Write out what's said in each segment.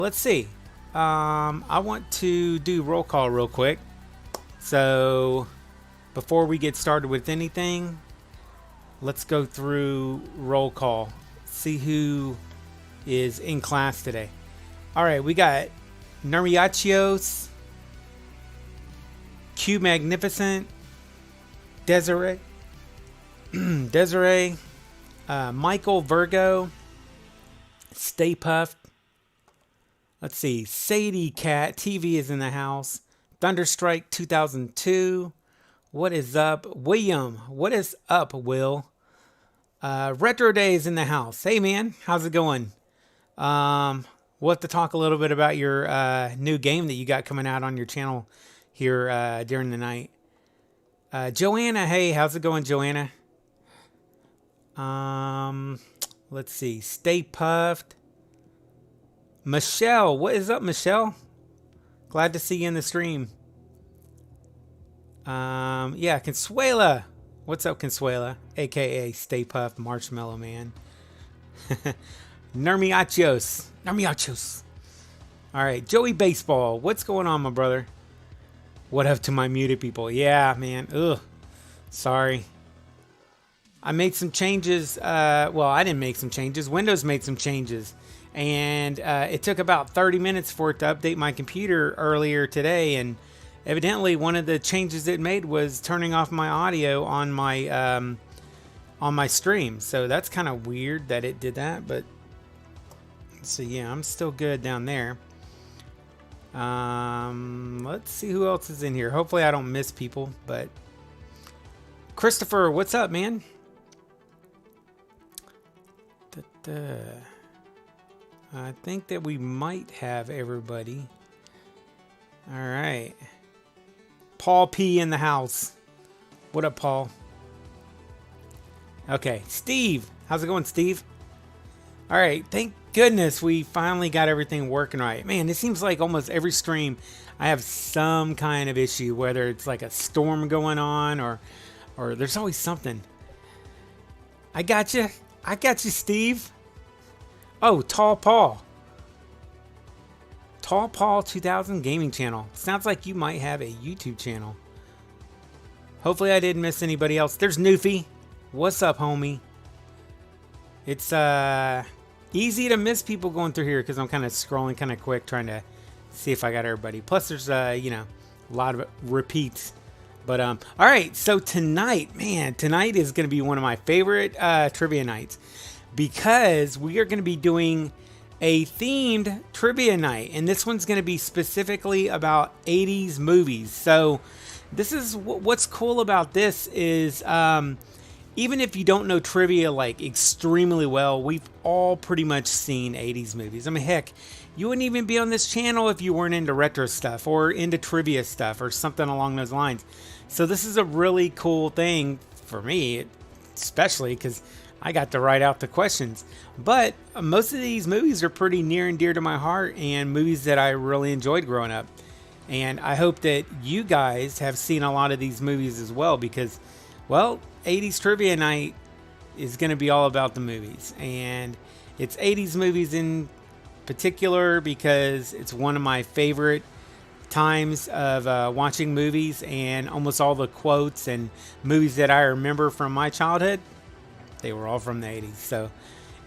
Let's see. I want to do roll call real quick. So before we get started with anything, let's go through roll call. See who is in class today. All right, we got Neriachios, Q Magnificent, Desiree, Michael Virgo, Stay Puffed. Let's see, Sadie Cat, TV is in the house. Thunderstrike 2002. What is up? William, what is up, Will? Retro Day is in the house. Hey, man, how's it going? We'll have to talk a little bit about your new game that you got coming out on your channel here during the night. Joanna, hey, how's it going, Joanna? Let's see, Stay Puffed. Michelle, what is up, Michelle? Glad to see you in the stream. Yeah, Consuela. What's up, Consuela? AKA Stay Puffed Marshmallow Man. Nermiachos. All right, Joey Baseball. What's going on, my brother? What up to my muted people? Yeah, man. Ugh. Sorry. I made some changes. Well, I didn't make some changes. Windows made some changes. And it took about 30 minutes for it to update my computer earlier today. And evidently one of the changes it made was turning off my audio on my stream. So that's kind of weird that it did that. But so yeah, I'm still good down there. Let's see who else is in here. Hopefully I don't miss people. But Christopher, what's up, man? I think that we might have everybody. All right. Paul P in the house. What up, Paul? Okay, Steve. How's it going, Steve? All right, thank goodness we finally got everything working right. Man, it seems like almost every stream I have some kind of issue, whether it's like a storm going on or there's always something. I got you, Steve. Oh, Tall Paul 2000 Gaming Channel. Sounds like you might have a YouTube channel. Hopefully I didn't miss anybody else. There's Newfie. What's up, homie? It's easy to miss people going through here because I'm kind of scrolling kind of quick trying to see if I got everybody. Plus there's you know, a lot of repeats. But all right, so tonight is going to be one of my favorite trivia nights, because we are going to be doing a themed trivia night, and this one's going to be specifically about 80s movies. So this is what's cool about this is even if you don't know trivia like extremely well, we've all pretty much seen 80s movies. I mean, heck, you wouldn't even be on this channel if you weren't into retro stuff or into trivia stuff or something along those lines. So this is a really cool thing for me, especially because I got to write out the questions. But most of these movies are pretty near and dear to my heart, and movies that I really enjoyed growing up. And I hope that you guys have seen a lot of these movies as well, because, well, 80s Trivia Night is going to be all about the movies. And it's 80s movies in particular because it's one of my favorite times of watching movies, and almost all the quotes and movies that I remember from my childhood, they were all from the 80s. So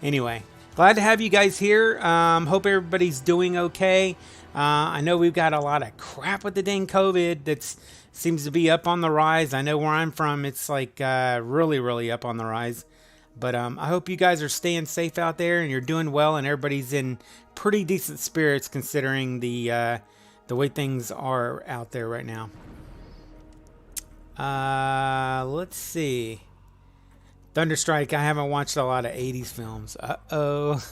anyway, glad to have you guys here. Hope everybody's doing okay. I know we've got a lot of crap with the dang COVID that seems to be up on the rise. I know where I'm from, it's like really up on the rise. But I hope you guys are staying safe out there and you're doing well, and everybody's in pretty decent spirits considering the way things are out there right now. Let's see. Thunderstrike, I haven't watched a lot of 80s films. Uh-oh.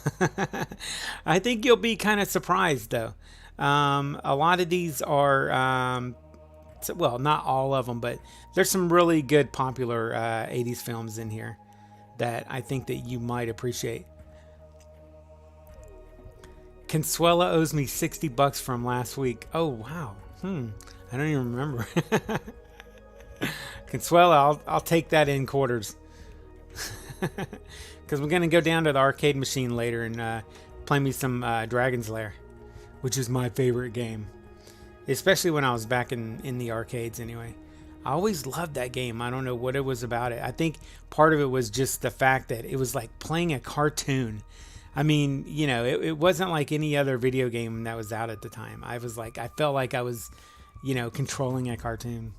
I think you'll be kind of surprised, though. A lot of these are, well, not all of them, but there's some really good popular 80s films in here that I think that you might appreciate. Consuela owes me $60 from last week. Oh, wow. I don't even remember. Consuela, I'll take that in quarters. Because we're going to go down to the arcade machine later and play me some Dragon's Lair. which is my favorite game. Especially when I was back in the arcades anyway. I always loved that game. I don't know what it was about it. I think part of it was just the fact that it was like playing a cartoon. I mean, you know, it wasn't like any other video game that was out at the time. I felt like I was, you know, controlling a cartoon.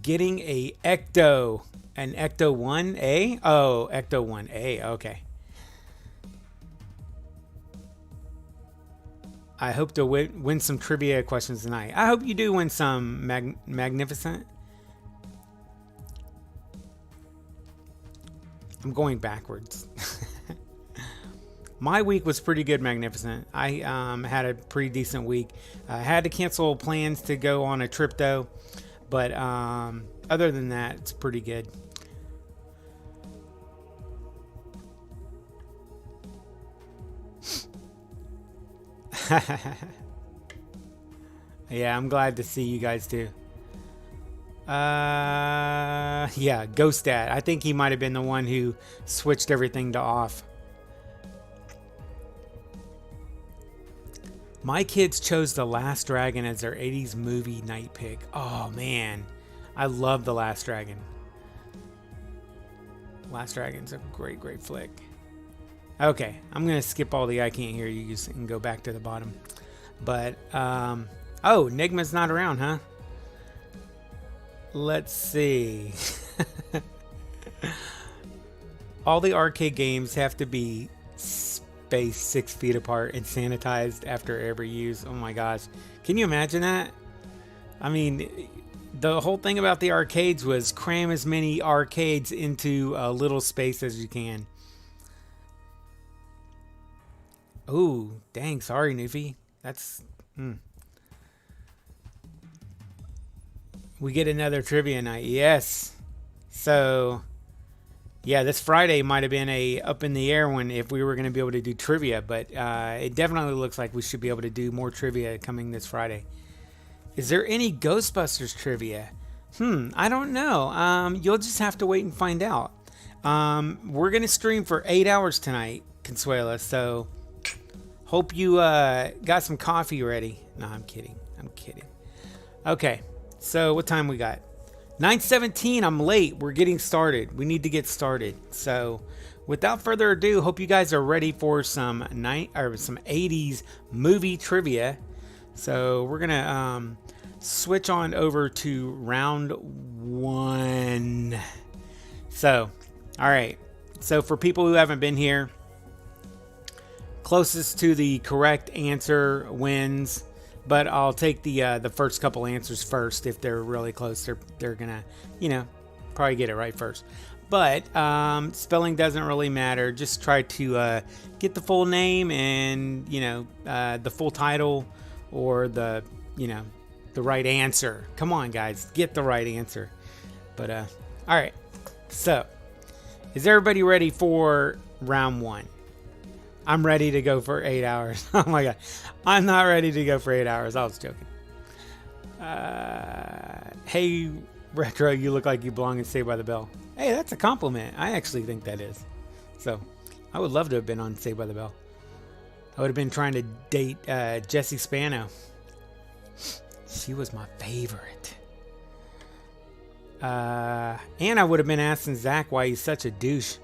Getting an Ecto 1A? Oh, Ecto 1A, okay. I hope to win some trivia questions tonight. I hope you do win some magnificent. I'm going backwards. My week was pretty good, Magnificent. I had a pretty decent week. I had to cancel plans to go on a trip though. But other than that, it's pretty good. Yeah, I'm glad to see you guys too. Yeah, Ghost Dad. I think he might have been the one who switched everything to off. My kids chose The Last Dragon as their 80s movie night pick. Oh man, I love The Last Dragon. Last Dragon's a great flick. Okay, I'm gonna skip all the I can't hear you and go back to the bottom. But oh, Nigma's not around, huh? Let's see. All the arcade games have to be spaced 6 feet apart and sanitized after every use. Oh my gosh. Can you imagine that? I mean, the whole thing about the arcades was cram as many arcades into a little space as you can. Oh, dang. Sorry, Newfie. That's... We get another trivia night. Yes. So, yeah, this Friday might have been a up in the air one if we were going to be able to do trivia. But it definitely looks like we should be able to do more trivia coming this Friday. Is there any Ghostbusters trivia? I don't know. You'll just have to wait and find out. We're going to stream for 8 hours tonight, Consuela. So, hope you got some coffee ready. No, I'm kidding. I'm kidding. Okay. So what time we got? 9:17. I'm late. We're getting started. We need to get started. So without further ado, hope you guys are ready for some 80s movie trivia. So we're gonna switch on over to round 1. So, all right. So for people who haven't been here, closest to the correct answer wins. But I'll take the first couple answers first. If they're really close, they're gonna, you know, probably get it right first. But spelling doesn't really matter. Just try to get the full name and, you know, the full title or the right answer. Come on, guys, get the right answer. But all right. So, is everybody ready for round 1? I'm ready to go for 8 hours. Oh my god. I'm not ready to go for 8 hours. I was joking. Hey, Retro, you look like you belong in Saved by the Bell. Hey, that's a compliment. I actually think that is. So, I would love to have been on Saved by the Bell. I would have been trying to date Jessie Spano. She was my favorite. And I would have been asking Zach why he's such a douche.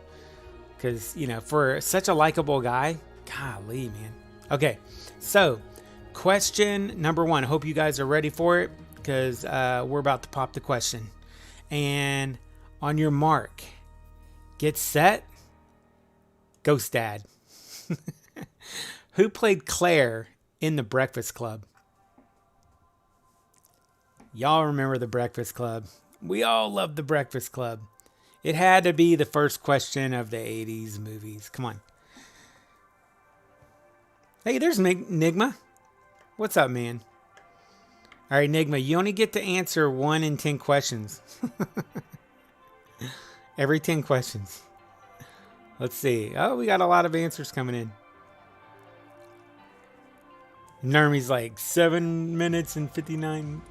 Because, you know, for such a likable guy, golly, man. Okay, so question number 1. I hope you guys are ready for it because we're about to pop the question. And on your mark, get set, Ghost Dad. Who played Claire in The Breakfast Club? Y'all remember The Breakfast Club. We all love The Breakfast Club. It had to be the first question of the 80s movies. Come on. Hey, there's Nigma. What's up, man? All right, Nigma, you only get to answer 1 in 10 questions. Every 10 questions. Let's see. Oh, we got a lot of answers coming in. Nermy's like 7 hours and 59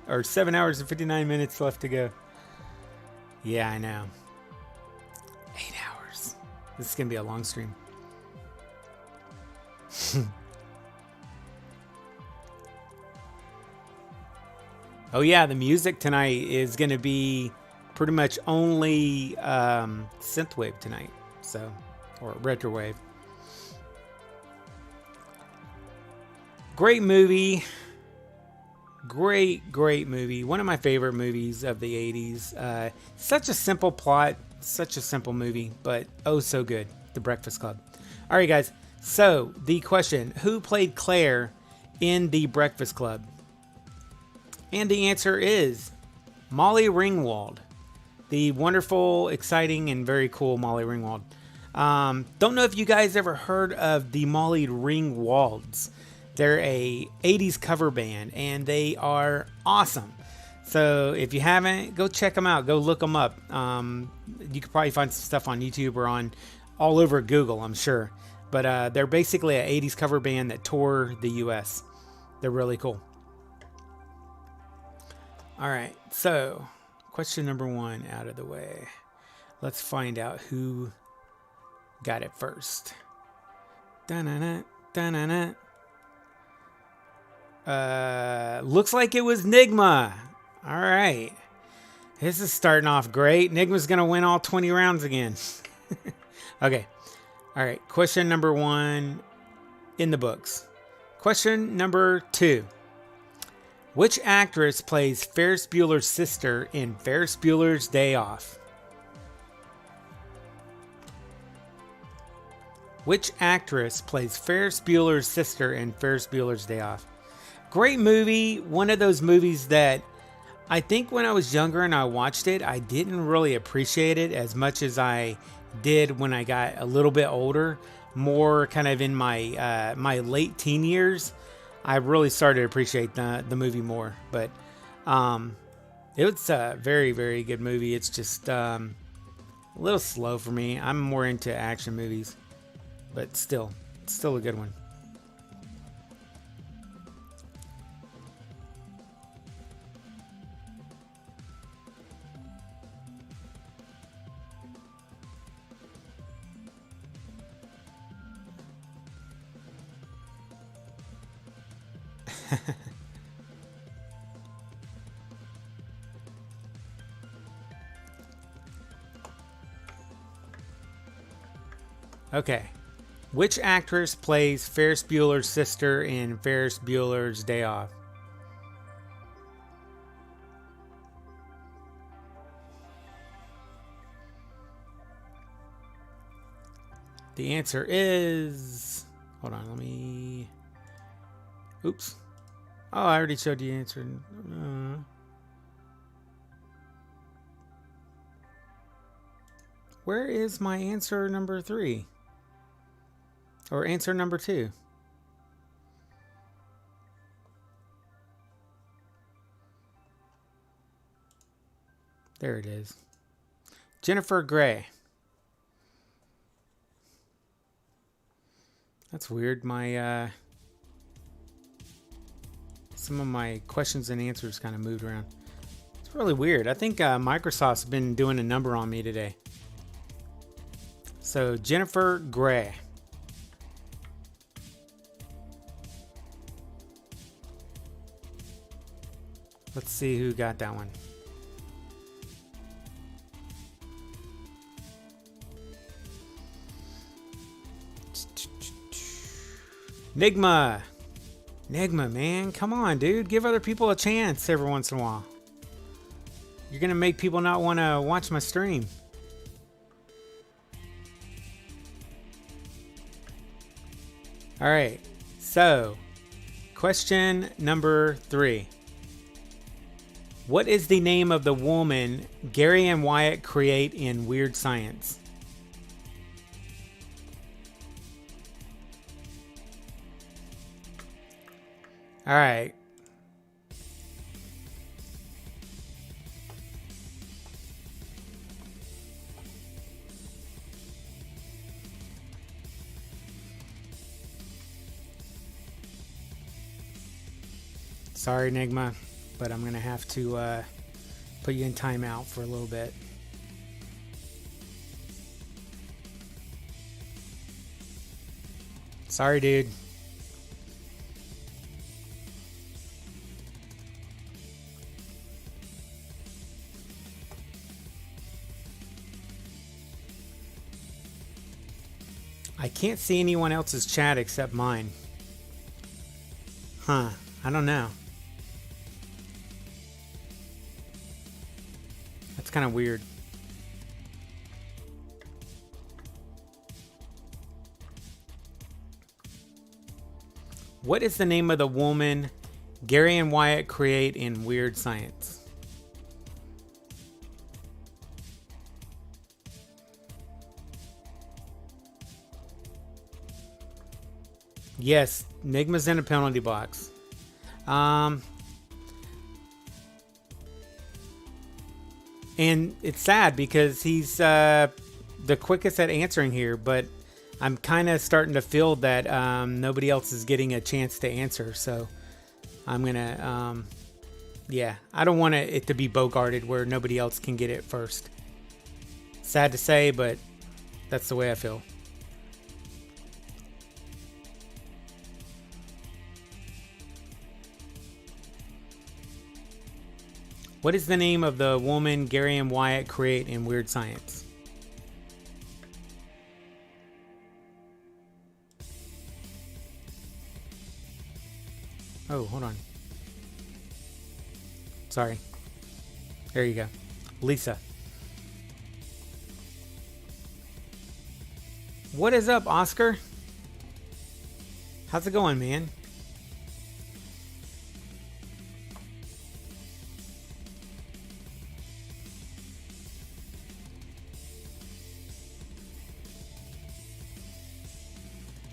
minutes left to go. Yeah, I know. 8 hours. This is going to be a long stream. Oh yeah, the music tonight is going to be pretty much only synthwave tonight, so, or retrowave. Great movie. Great movie. One of my favorite movies of the 80s. Such a simple plot, such a simple movie, but oh so good. The Breakfast Club. All right, guys. So the question: who played Claire in The Breakfast Club? And the answer is Molly Ringwald. The wonderful, exciting, and very cool Molly Ringwald. Don't know if you guys ever heard of the Molly Ringwalds. They're a 80s cover band, and they are awesome. So if you haven't, go check them out. Go look them up. You could probably find some stuff on YouTube or on all over Google, I'm sure. But they're basically an 80s cover band that tour the U.S. They're really cool. All right, so question number 1 out of the way. Let's find out who got it first. Da-na-na, da-na-na. Looks like it was Nigma. All right. This is starting off great. Nigma's going to win all 20 rounds again. Okay. All right. Question number 1 in the books. Question number 2. Which actress plays Ferris Bueller's sister in Ferris Bueller's Day Off? Which actress plays Ferris Bueller's sister in Ferris Bueller's Day Off? Great movie. One of those movies that I think when I was younger and I watched it, I didn't really appreciate it as much as I did when I got a little bit older. More kind of in my my late teen years, I really started to appreciate the movie more. But it was a very, very good movie. It's just a little slow for me. I'm more into action movies, but still a good one. Okay. Which actress plays Ferris Bueller's sister in Ferris Bueller's Day Off? The answer is... Hold on, let me... Oops. Oh, I already showed you the answer. Where is my answer number 3? Or answer number 2? There it is. Jennifer Grey. That's weird. My some of my questions and answers kind of moved around. It's really weird. I think Microsoft's been doing a number on me today. So Jennifer Grey. Let's see who got that one. Nigma. Nigma, man. Come on, dude. Give other people a chance every once in a while. You're going to make people not want to watch my stream. All right. So, question number 3. What is the name of the woman Gary and Wyatt create in Weird Science? All right. Sorry, Enigma, but I'm going to have to put you in timeout for a little bit. Sorry, dude. can't see anyone else's chat except mine. Huh. I don't know. That's kind of weird. What is the name of the woman Gary and Wyatt create in Weird Science? Yes, Nigma's in a penalty box. And it's sad because he's the quickest at answering here, but I'm kind of starting to feel that nobody else is getting a chance to answer. So I'm going to, yeah, I don't want it to be bogarted where nobody else can get it first. Sad to say, but that's the way I feel. What is the name of the woman Gary and Wyatt create in Weird Science? Oh, hold on. Sorry. There you go. Lisa. What is up, Oscar? How's it going, man?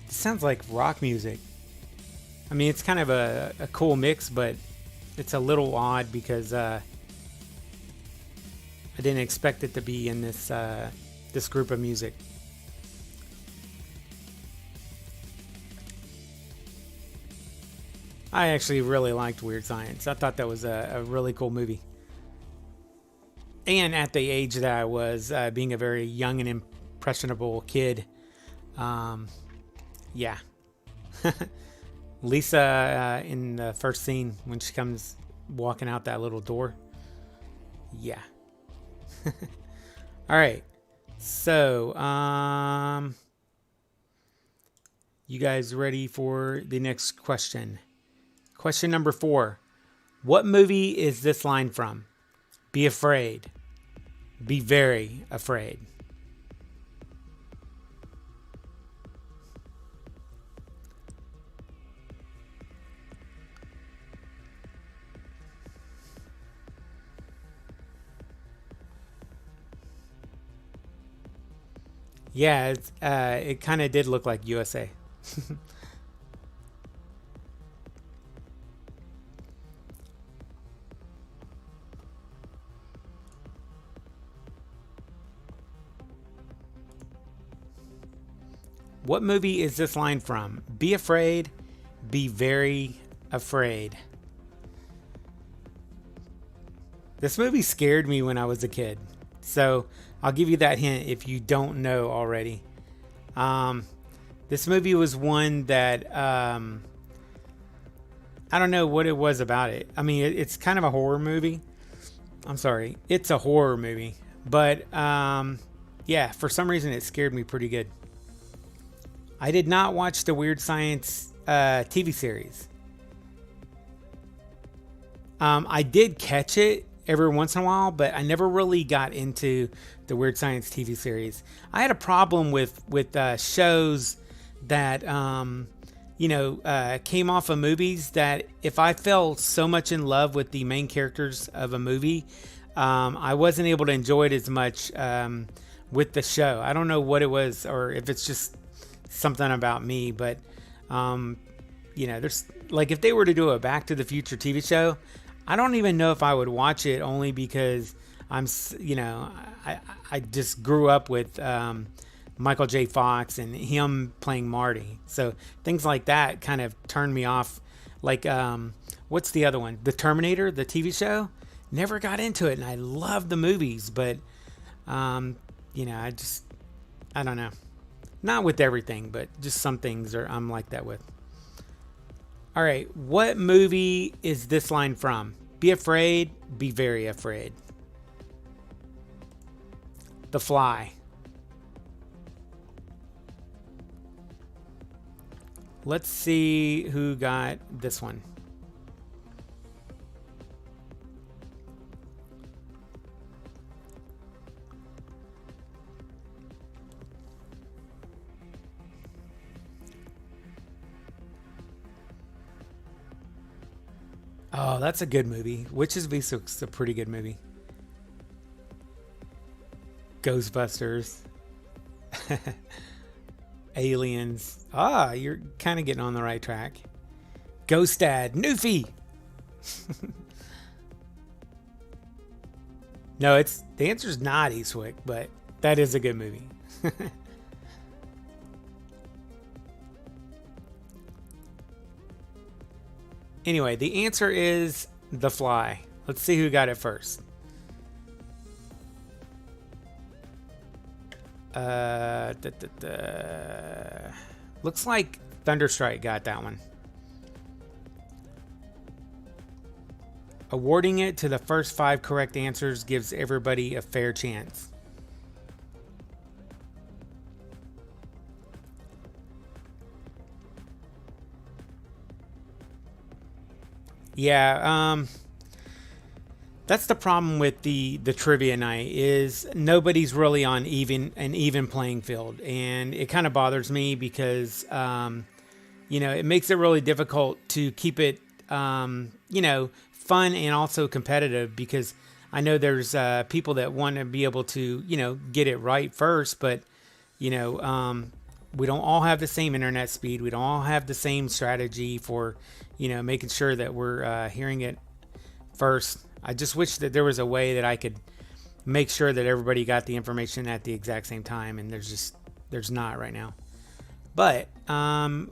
Sounds like rock music. I mean, it's kind of a cool mix, but it's a little odd because I didn't expect it to be in this this group of music. I actually really liked Weird Science. I thought that was a really cool movie. And at the age that I was, being a very young and impressionable kid, yeah. Lisa in the first scene when she comes walking out that little door. Yeah. All right. So, you guys ready for the next question? Question number 4. What movie is this line from? Be afraid. Be very afraid. Yeah, it kind of did look like USA. What movie is this line from? Be afraid, be very afraid. This movie scared me when I was a kid. So I'll give you that hint if you don't know already. This movie was one that I don't know what it was about it. I mean, it's kind of a horror movie. I'm sorry. It's a horror movie. But yeah, for some reason it scared me pretty good. I did not watch the Weird Science TV series. I did catch it every once in a while, but I never really got into the Weird Science TV series. I had a problem with shows that came off of movies that if I fell so much in love with the main characters of a movie, I wasn't able to enjoy it as much with the show. I don't know what it was, or if it's just something about me, but there's like, if they were to do a Back to the Future TV show, I don't even know if I would watch it, only because I just grew up with Michael J. Fox and him playing Marty. So things like that kind of turned me off. Like, what's the other one? The Terminator, the TV show? Never got into it, and I love the movies, but, I don't know. Not with everything, but just some things I'm like that with. All right, what movie is this line from? Be afraid, be very afraid. The Fly. Let's see who got this one. Oh, that's a good movie. Witches v. Sook's a pretty good movie. Ghostbusters. Aliens. Ah, you're kind of getting on the right track. Ghost Dad. Newfie. No, the answer's not Eastwick, but that is a good movie. Anyway, the answer is The Fly. Let's see who got it first. Looks like Thunderstrike got that one. Awarding it to the first 5 correct answers gives everybody a fair chance. Yeah, that's the problem with the trivia night is nobody's really on an even playing field, and it kind of bothers me because you know, it makes it really difficult to keep it you know, fun and also competitive, because I know there's people that want to be able to, you know, get it right first, but you know, we don't all have the same internet speed. We don't all have the same strategy for, you know, making sure that we're hearing it first. I just wish that there was a way that I could make sure that everybody got the information at the exact same time, and there's not right now. But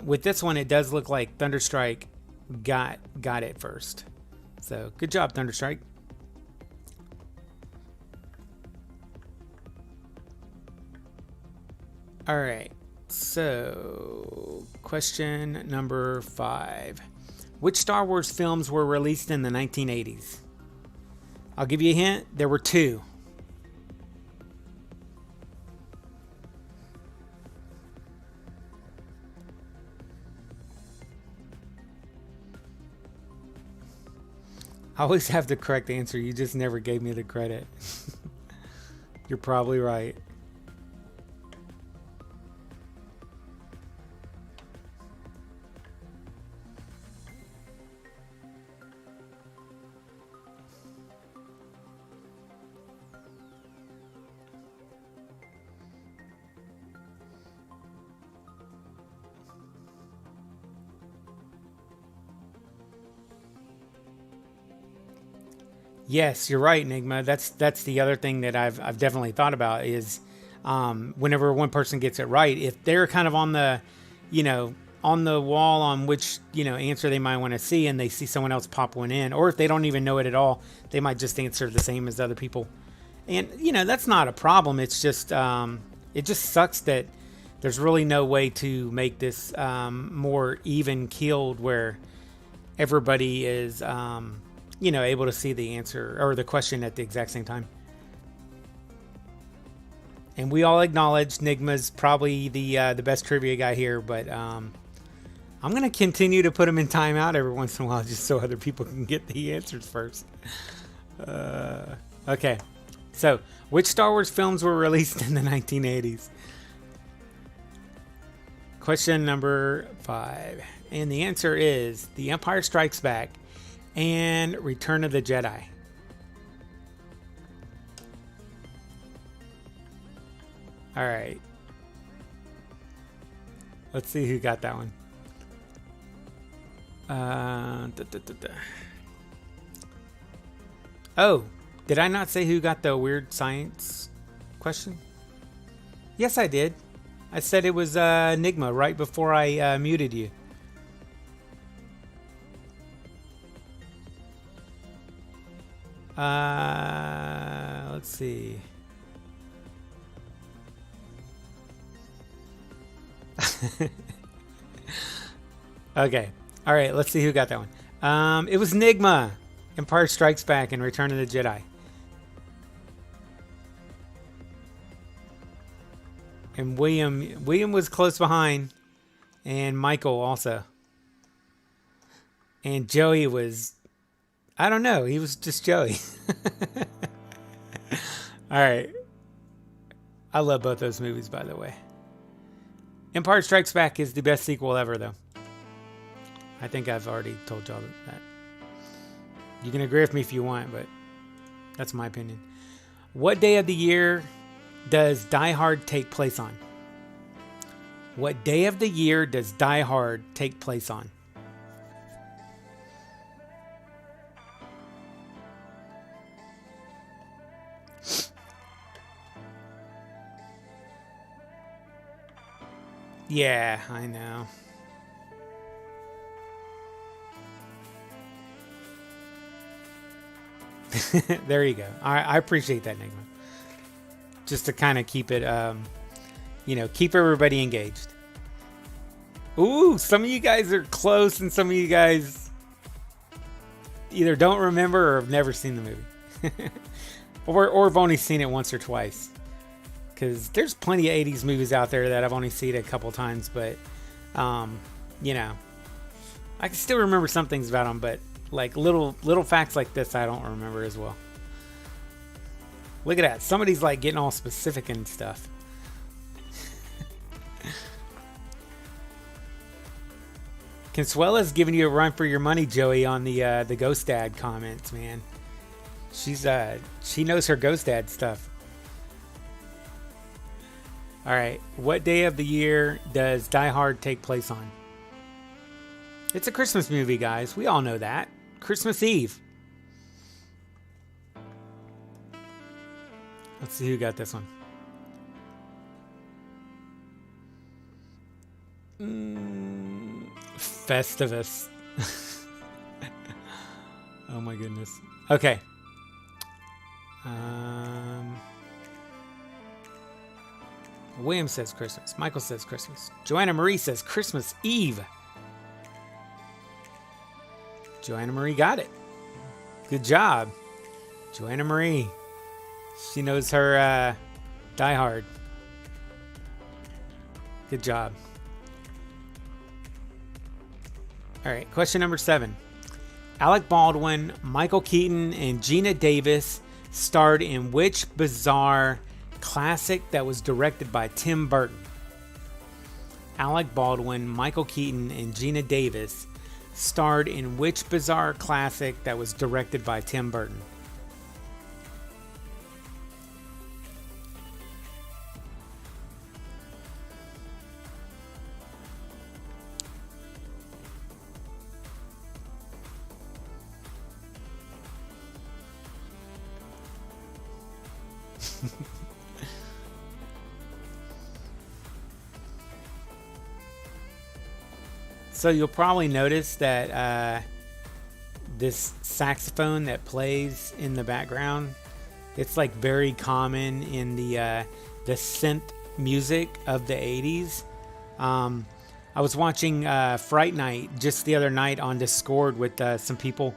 with this one, it does look like Thunderstrike got it first. So good job, Thunderstrike. All right. So, question number 5. Which Star Wars films were released in the 1980s? I'll give you a hint. There were 2. I always have the correct answer. You just never gave me the credit. You're probably right. Yes, you're right, Enigma. That's the other thing that I've definitely thought about is whenever one person gets it right, if they're kind of on the, you know, on the wall on which, you know, answer they might want to see, and they see someone else pop one in, or if they don't even know it at all, they might just answer the same as other people. And, you know, that's not a problem. It's just, it just sucks that there's really no way to make this more even keeled where everybody is, you know, able to see the answer or the question at the exact same time. And we all acknowledge Nigma's probably the best trivia guy here, but I'm going to continue to put him in timeout every once in a while just so other people can get the answers first. Okay, so which Star Wars films were released in the 1980s? Question number 5. And the answer is The Empire Strikes Back and Return of the Jedi. All right. Let's see who got that one. Oh, did I not say who got the weird science question? Yes, I did. I said it was Enigma right before I muted you. Let's see. Okay. All right. Let's see who got that one. It was Enigma. Empire Strikes Back and Return of the Jedi. And William was close behind. And Michael also. And Joey was, I don't know, he was just Joey. All right. I love both those movies, by the way. Empire Strikes Back is the best sequel ever, though. I think I've already told y'all that. You can agree with me if you want, but that's my opinion. What day of the year does Die Hard take place on? What day of the year does Die Hard take place on? Yeah, I know. There you go. I appreciate that, Nigma. Just to kind of keep it, keep everybody engaged. Ooh, some of you guys are close, and some of you guys either don't remember or have never seen the movie, or have only seen it once or twice. Because there's plenty of 80s movies out there that I've only seen a couple times, but I can still remember some things about them, but like little facts like this I don't remember as well. Look at that. Somebody's like getting all specific and stuff. Consuela's giving you a run for your money, Joey, on the Ghost Dad comments, man. She knows her Ghost Dad stuff. All right, what day of the year does Die Hard take place on? It's a Christmas movie, guys. We all know that. Christmas Eve. Let's see who got this one. Festivus. Oh my goodness. Okay. William says Christmas. Michael says Christmas. Joanna Marie says Christmas Eve. Joanna Marie got it. Good job. Joanna Marie. She knows her Die Hard. Good job. All right, question number 7. Alec Baldwin, Michael Keaton, and Gina Davis starred in which bizarre classic that was directed by Tim Burton? Alec Baldwin, Michael Keaton, and Gina Davis starred in which bizarre classic that was directed by Tim Burton? So you'll probably notice that this saxophone that plays in the background, it's like very common in the synth music of the 80s. I was watching Fright Night just the other night on Discord with some people,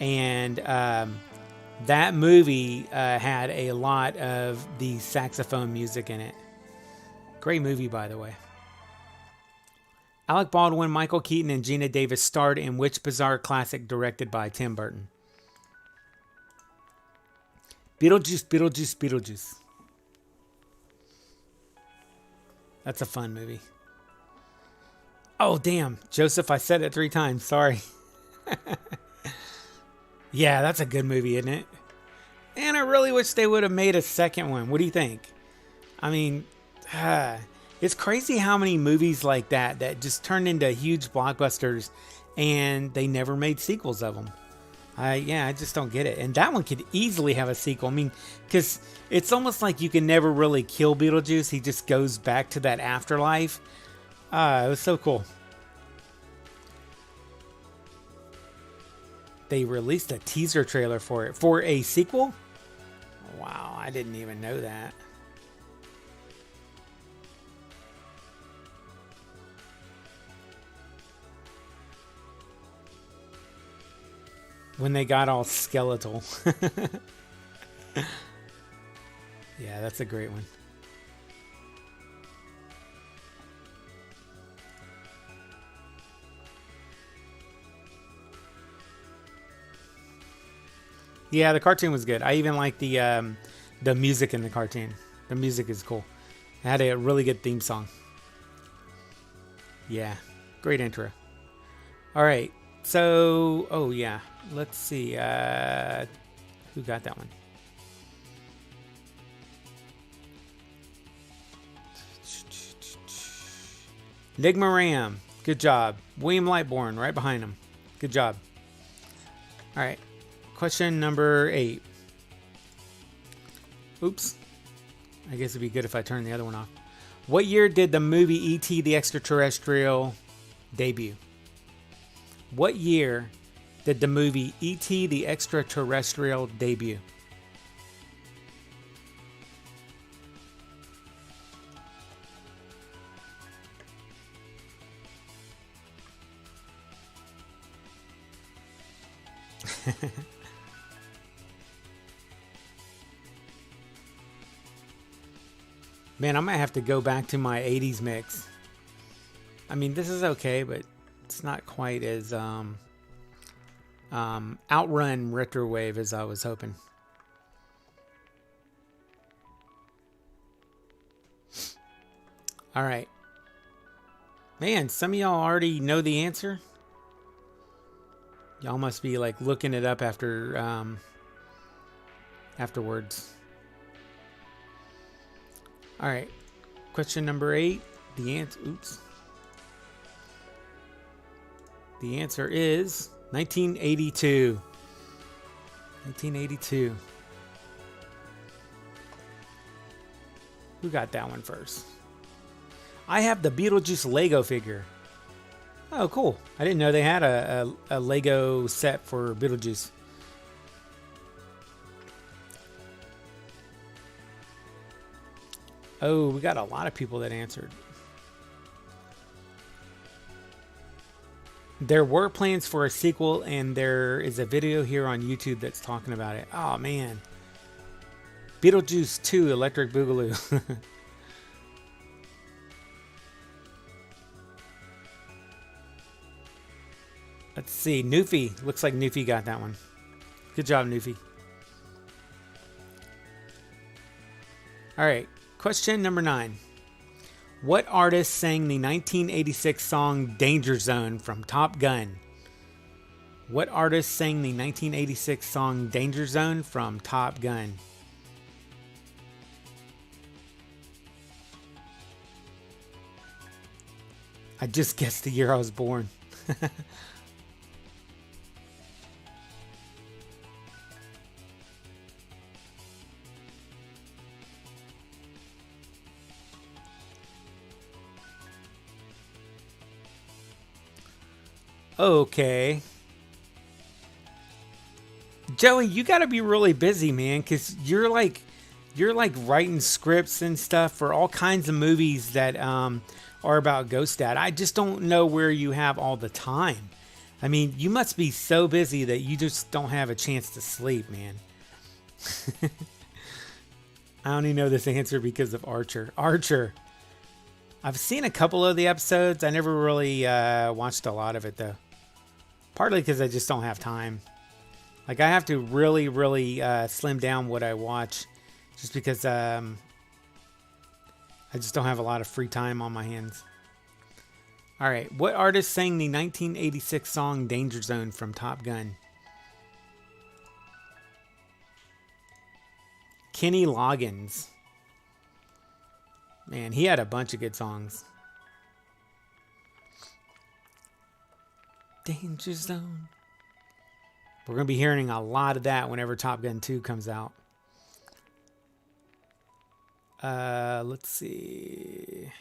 and that movie had a lot of the saxophone music in it. Great movie, by the way. Alec Baldwin, Michael Keaton, and Gina Davis starred in which bizarre classic directed by Tim Burton? Beetlejuice, Beetlejuice, Beetlejuice. That's a fun movie. Oh, damn. Joseph, I said it 3 times. Sorry. Yeah, that's a good movie, isn't it? And I really wish they would have made a second one. What do you think? I mean, it's crazy how many movies like that just turned into huge blockbusters and they never made sequels of them. I just don't get it. And that one could easily have a sequel. I mean, because it's almost like you can never really kill Beetlejuice. He just goes back to that afterlife. It was so cool. They released a teaser trailer for it. For a sequel? Wow, I didn't even know that. When they got all skeletal. Yeah, that's a great one. Yeah, the cartoon was good. I even like the music in the cartoon. The music is cool. It had a really good theme song. Yeah, great intro. All right, so oh yeah, let's see. Who got that one? Nigma Ram, good job. William Lightborn, right behind him. Good job. All right, question number 8. Oops. I guess it'd be good if I turned the other one off. What year did the movie E.T. the Extraterrestrial debut? What year did the movie E.T. the Extraterrestrial debut? Man, I might have to go back to my 80s mix. I mean, this is okay, but it's not quite as outrun retrowave as I was hoping. All right. Man, some of y'all already know the answer. Y'all must be like looking it up after afterwards. All right. Question number 8. The answer. Oops. The answer is 1982. 1982. Who got that one first? I have the Beetlejuice Lego figure. Oh, cool. I didn't know they had a Lego set for Beetlejuice. Oh, we got a lot of people that answered. There were plans for a sequel, and there is a video here on YouTube that's talking about it. Oh, man. Beetlejuice 2 Electric Boogaloo. Let's see. Newfie. Looks like Newfie got that one. Good job, Newfie. All right. Question number 9. What artist sang the 1986 song Danger Zone from Top Gun? What artist sang the 1986 song Danger Zone from Top Gun? I just guessed the year I was born. Okay. Joey, you got to be really busy, man, cuz you're like writing scripts and stuff for all kinds of movies that are about Ghost Dad. I just don't know where you have all the time. I mean, you must be so busy that you just don't have a chance to sleep, man. I only know this answer because of Archer. Archer. I've seen a couple of the episodes. I never really watched a lot of it, though. Partly because I just don't have time. Like, I have to really, really slim down what I watch. Just because I just don't have a lot of free time on my hands. All right. What artist sang the 1986 song Danger Zone from Top Gun? Kenny Loggins. Man, he had a bunch of good songs. Danger Zone. We're going to be hearing a lot of that whenever Top Gun 2 comes out. Let's see.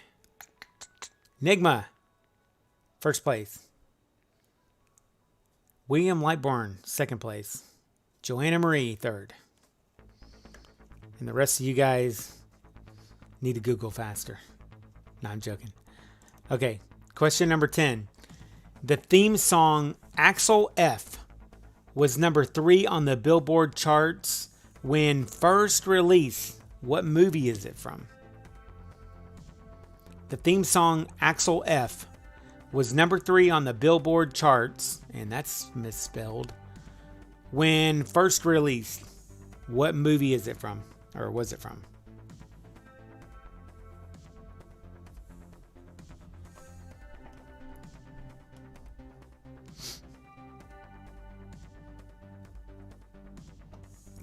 Nigma. First place. William Lightborn. Second place. Joanna Marie. Third. And the rest of you guys need to Google faster. No, I'm joking. Okay. Question number 10. The theme song Axel F was number 3 on the Billboard charts when first released. What movie is it from? The theme song Axel F was number 3 on the Billboard charts, and that's misspelled, when first released, what movie is it from? Or was it from?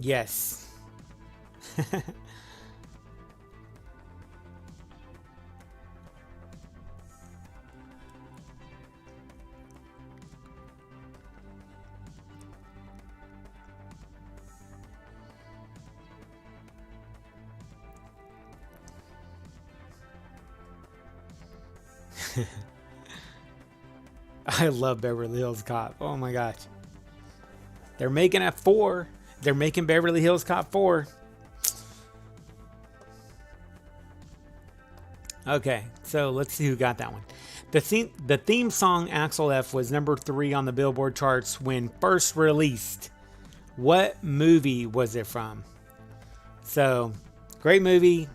Yes. I love Beverly Hills Cop. Oh my gosh. They're making a 4. They're making Beverly Hills Cop 4. Okay, so let's see who got that one. The theme song Axel F was number 3 on the Billboard charts when first released. What movie was it from? So, great movie.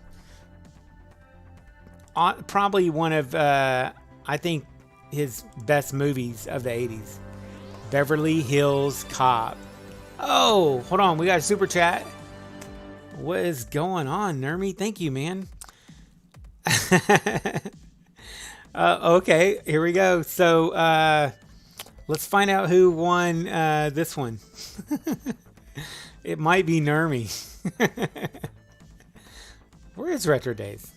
Probably one of, I think, his best movies of the 80s. Beverly Hills Cop. Oh, hold on. We got a super chat. What is going on, Nermy? Thank you, man. Okay, here we go. So, let's find out who won this one. It might be Nermy. Where is Retro Days?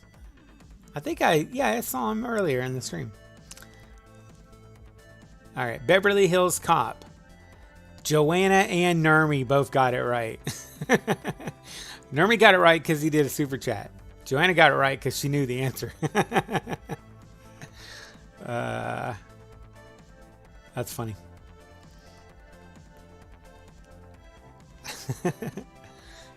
I think I saw him earlier in the stream. All right, Beverly Hills Cop. Joanna and Nermy both got it right. Nermy got it right because he did a super chat. Joanna got it right because she knew the answer. That's funny.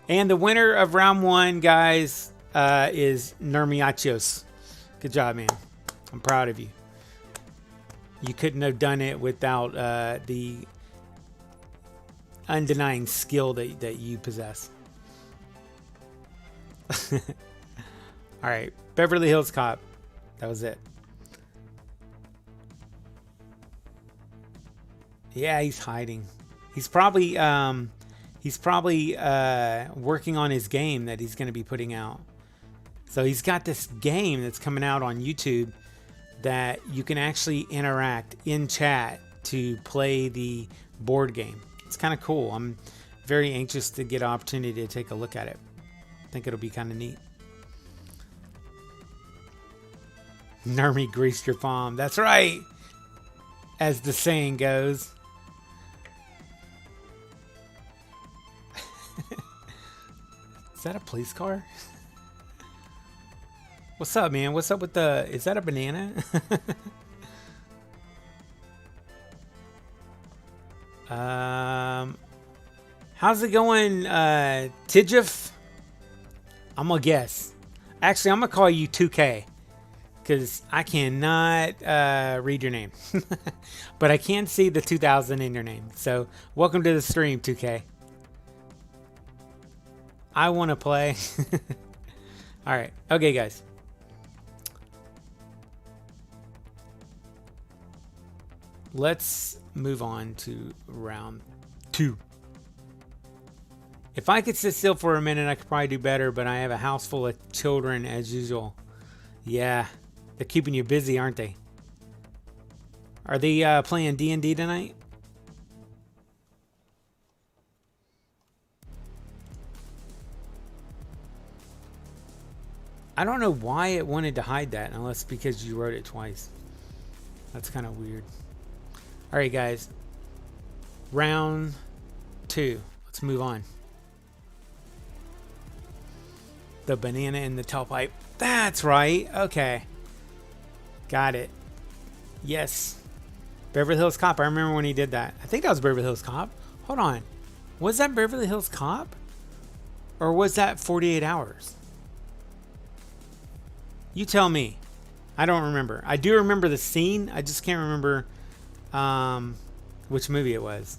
And the winner of round 1, guys, is Nermiachos. Good job, man. I'm proud of you. You couldn't have done it without the undenying skill that you possess. All right, Beverly Hills Cop. That was it. Yeah, he's hiding. He's probably working on his game that he's going to be putting out. So he's got this game that's coming out on YouTube that you can actually interact in chat to play the board game. It's kind of cool. I'm very anxious to get an opportunity to take a look at it. I think it'll be kind of neat. Nermy greased your palm. That's right. As the saying goes. Is that a police car? What's up, man? What's up with the... Is that a banana? How's it going, Tidjif? I'm gonna guess. Actually, I'm gonna call you 2K. Because I cannot read your name. But I can see the 2000 in your name. So, welcome to the stream, 2K. I want to play. Alright. Okay, guys. Let's move on to round 2. If I could sit still for a minute, I could probably do better, but I have a house full of children as usual. Yeah, they're keeping you busy, aren't they? Are they playing D&D tonight? I don't know why it wanted to hide that, unless because you wrote it twice. That's kind of weird. All right, guys. Round 2. Let's move on. The banana in the tailpipe. That's right. Okay. Got it. Yes. Beverly Hills Cop. I remember when he did that. I think that was Beverly Hills Cop. Hold on. Was that Beverly Hills Cop? Or was that 48 Hours? You tell me. I don't remember. I do remember the scene. I just can't remember which movie it was.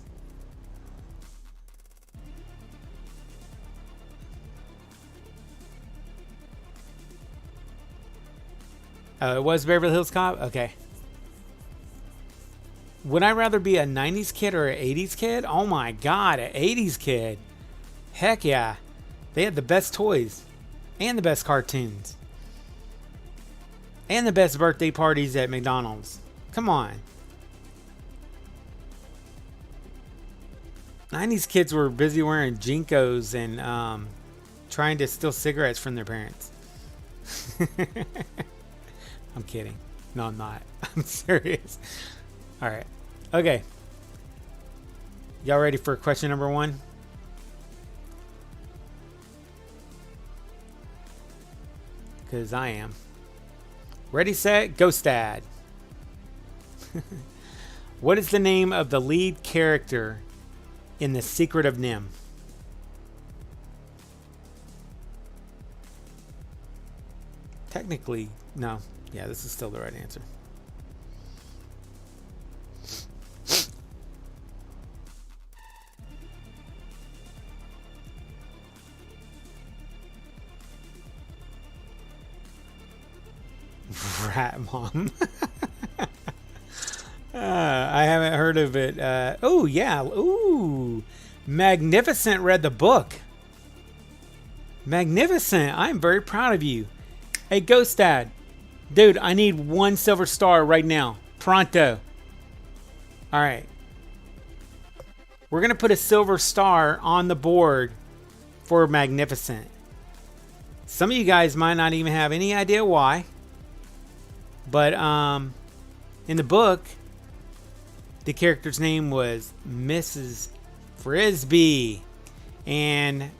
Oh, it was Beverly Hills Cop? Okay. Would I rather be a 90s kid or an 80s kid? Oh my god, an 80s kid. Heck yeah. They had the best toys. And the best cartoons. And the best birthday parties at McDonald's. Come on. 90s kids were busy wearing Jinkos and trying to steal cigarettes from their parents. I'm kidding. No, I'm not. I'm serious. All right. Okay. Y'all ready for question number 1? Because I am. Ready, set, go, Stad. What is the name of the lead character in The Secret of Nim? Technically, no. Yeah, this is still the right answer. Rat Mom. I haven't heard of it. Oh, yeah. Ooh. Magnificent read the book. Magnificent. I'm very proud of you. Hey, Ghost Dad. Dude, I need 1 silver star right now. Pronto. All right. We're going to put a silver star on the board for Magnificent. Some of you guys might not even have any idea why. But in the book, the character's name was Mrs. Frisbee. And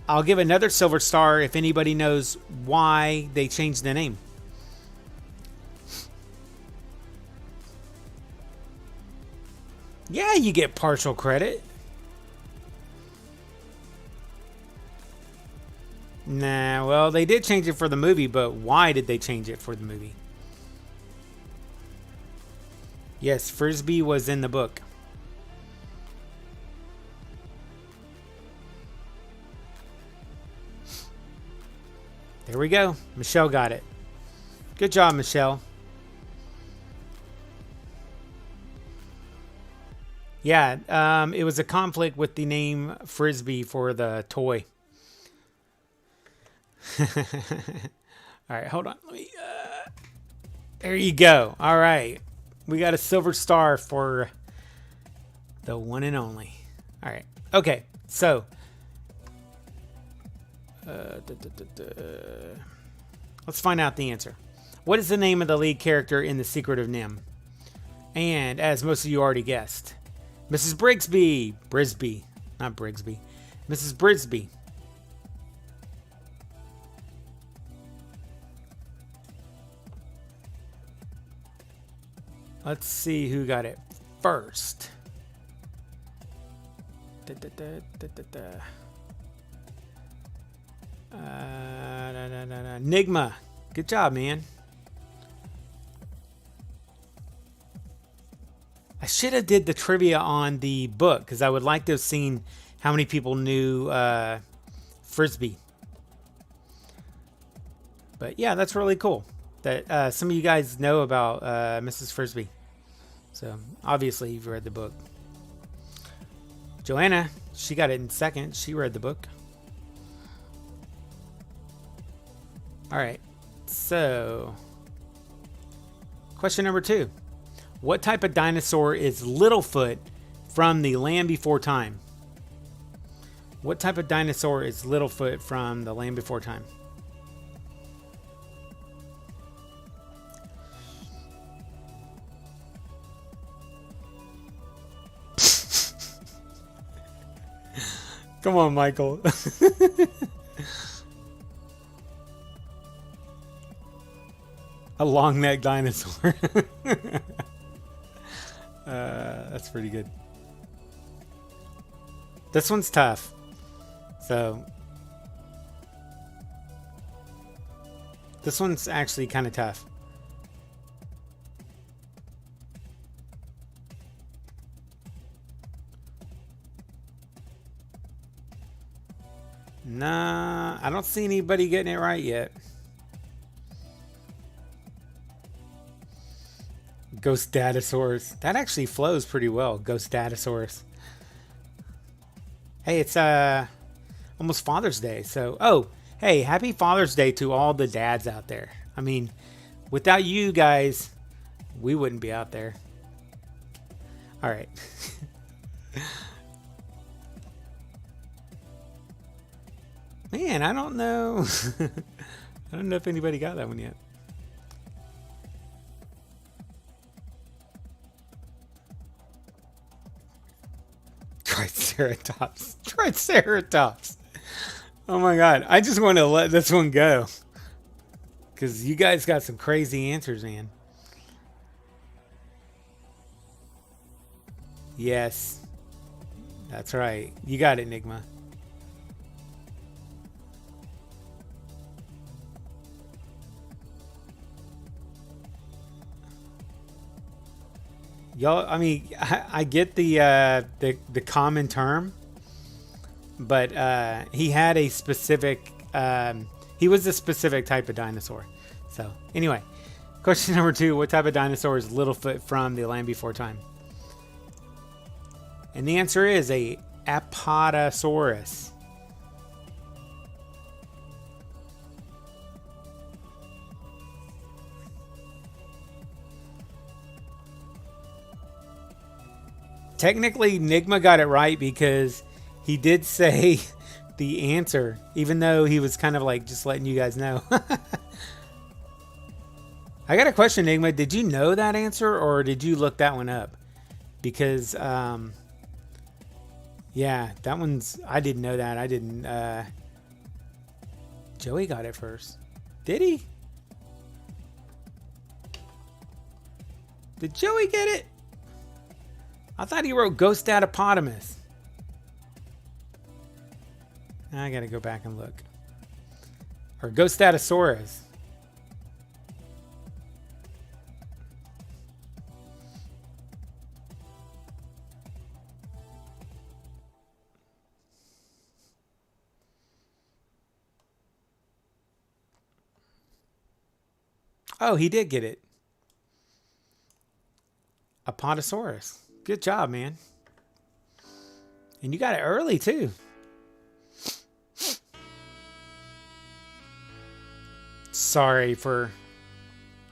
I'll give another silver star if anybody knows why they changed the name. Yeah, you get partial credit. Nah, well, they did change it for the movie, but why did they change it for the movie? Yes, Frisbee was in the book. There we go. Michelle got it. Good job, Michelle. Yeah, it was a conflict with the name Frisbee for the toy. All right, hold on. Let me, there you go. All right. We got a silver star for the one and only. All right. Okay, so let's find out the answer. What is the name of the lead character in The Secret of Nim? And as most of you already guessed, Mrs. Brisby. Not Brigsby. Mrs. Brisby. Let's see who got it first. Nigma. Good job, man. I should have did the trivia on the book because I would like to have seen how many people knew Frisbee. But yeah, that's really cool that some of you guys know about Mrs. Frisbee. So obviously you've read the book. Joanna, she got it in second. She read the book. All right. So question number 2. What type of dinosaur is Littlefoot from The Land Before Time? What type of dinosaur is Littlefoot from The Land Before Time? Come on, Michael. A long-necked dinosaur. That's pretty good. This one's tough. So this one's actually kind of tough. Nah, I don't see anybody getting it right yet. Ghost Datasaurus. That actually flows pretty well. Ghost Datasaurus. Hey, it's almost Father's Day. So, oh, hey, happy Father's Day to all the dads out there. I mean, without you guys, we wouldn't be out there. All right. Man, I don't know. I don't know if anybody got that one yet. Triceratops. Triceratops. Oh my god. I just want to let this one go. Because you guys got some crazy answers, man. Yes. That's right. You got it, Nigma. Y'all, I mean, I get the common term, but he had a specific, he was a specific type of dinosaur. So anyway, question number 2: what type of dinosaur is Littlefoot from The Land Before Time? And the answer is a Apatosaurus. Technically, Nigma got it right because he did say the answer, even though he was kind of like just letting you guys know. I got a question, Nigma. Did you know that answer or did you look that one up? Because, yeah, that one's, I didn't know that. I didn't, Joey got it first. Did he? Did Joey get it? I thought he wrote Ghost Datapotamus. I gotta go back and look. Or Ghost Datasaurus. Oh, he did get it. Apatosaurus. Good job, man. And you got it early, too. Sorry for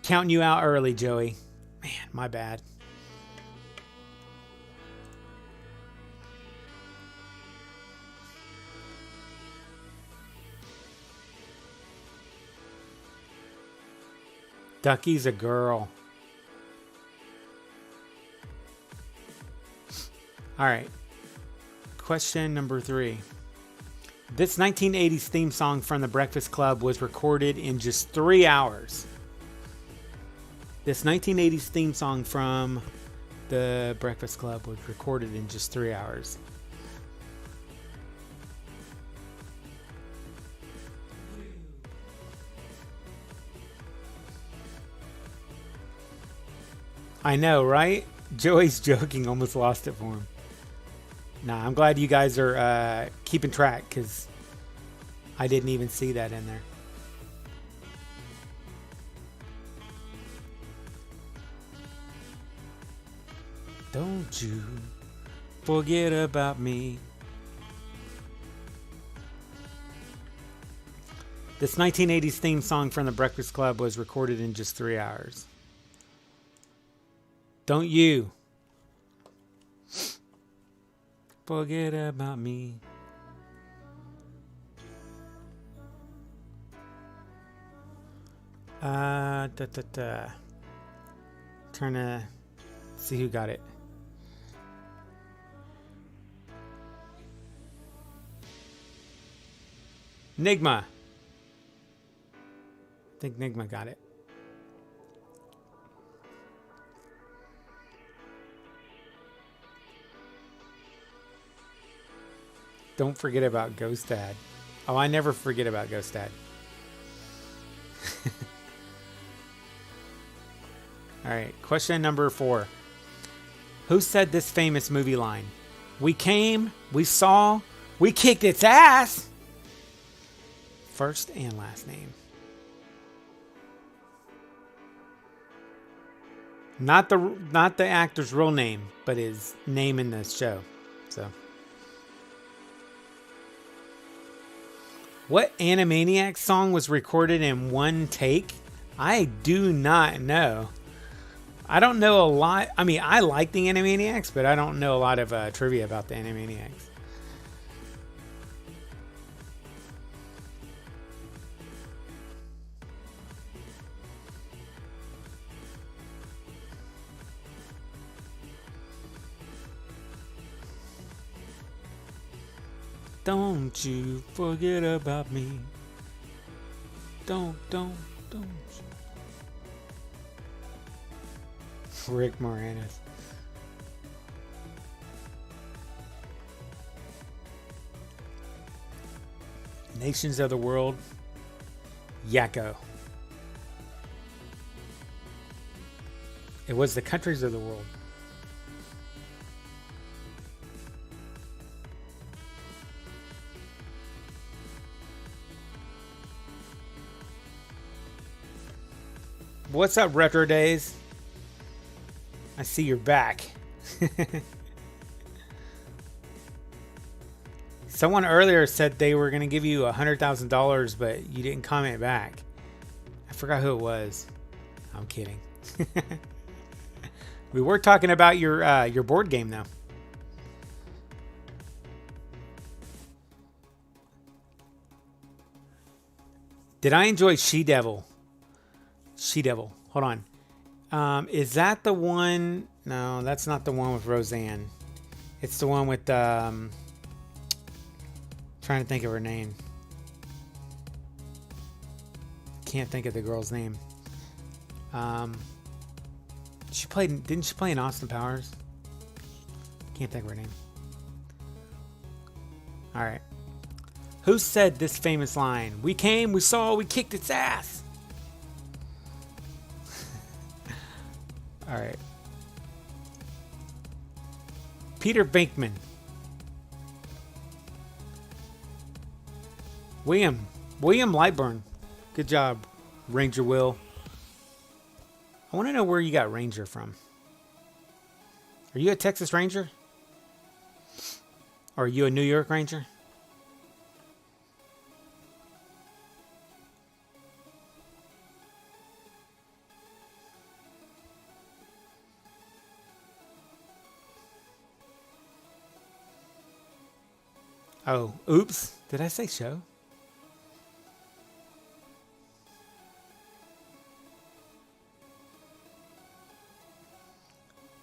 counting you out early, Joey. Man, my bad. Ducky's a girl. All right. Question number 3. This 1980s theme song from The Breakfast Club was recorded in just 3 hours. This 1980s theme song from The Breakfast Club was recorded in just 3 hours. I know, right? Joey's joking, almost lost it for him. Nah, I'm glad you guys are keeping track because I didn't even see that in there. Don't you forget about me. This 1980s theme song from The Breakfast Club was recorded in just 3 hours. Don't you forget about me. Trying to see who got it. Nigma. I think Nigma got it. Don't forget about Ghost Dad. Oh, I never forget about Ghost Dad. All right, question number 4. Who said this famous movie line? We came, we saw, we kicked its ass. First and last name. Not the actor's real name, but his name in the show. So, what Animaniacs song was recorded in one take? I do not know. I don't know a lot. I mean, I like the Animaniacs, but I don't know a lot of trivia about the Animaniacs. Don't you forget about me. Don't you. Rick Moranis. Nations of the world. Yakko. It was the countries of the world. What's up, Retro Days? I see you're back. Someone earlier said they were going to give you $100,000, but you didn't comment back. I forgot who it was. I'm kidding. We were talking about your board game, though. Did I enjoy She-Devil? She-Devil. Hold on. Is that the one? No, that's not the one with Roseanne. It's the one with trying to think of her name. Can't think of the girl's name. Didn't she play in Austin Powers? Can't think of her name. All right. Who said this famous line? We came, we saw, we kicked its ass. All right. Peter Venkman. William Lightburn. Good job, Ranger Will. I want to know where you got Ranger from. Are you a Texas Ranger? Or are you a New York Ranger? Oh, oops. Did I say show?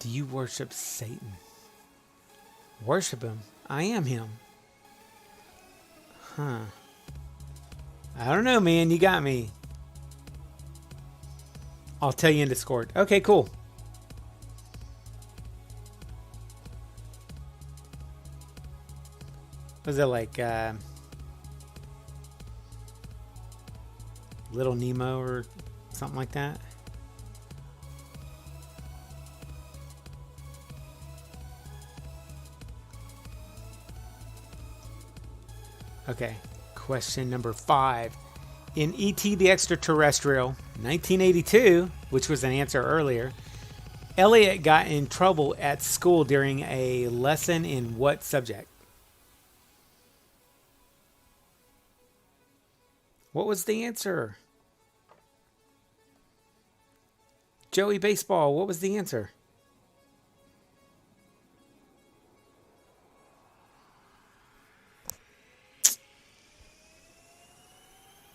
Do you worship Satan? Worship him? I am him. Huh. I don't know, man. You got me. I'll tell you in Discord. Okay, cool. Was it like Little Nemo or something like that? Okay, question number 5. In E.T. the Extraterrestrial, 1982, which was an answer earlier, Elliot got in trouble at school during a lesson in what subject? What was the answer? Joey Baseball, what was the answer?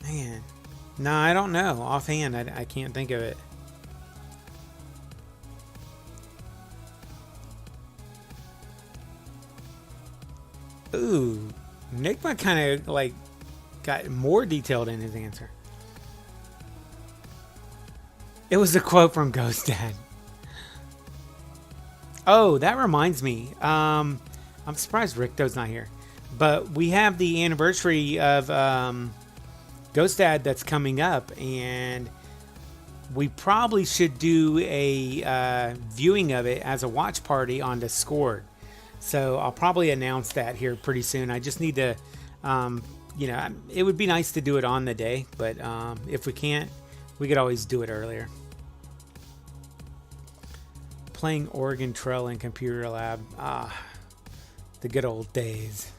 Man. No, I don't know. Offhand, I can't think of it. Ooh. Nick might kind of like got more detailed in his answer. It was a quote from Ghost Dad. Oh, that reminds me. I'm surprised Ricto's not here. But we have the anniversary of Ghost Dad that's coming up, and we probably should do a viewing of it as a watch party on Discord. So I'll probably announce that here pretty soon. I just need to, it would be nice to do it on the day, but if we can't, we could always do it earlier. playing Oregon Trail in computer lab. Ah, the good old days.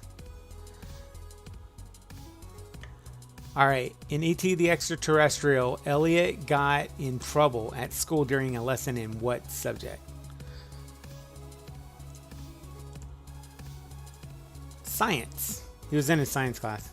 All right, in E.T. the Extraterrestrial, Elliot got in trouble at school during a lesson in what subject? Science. He was in his science class.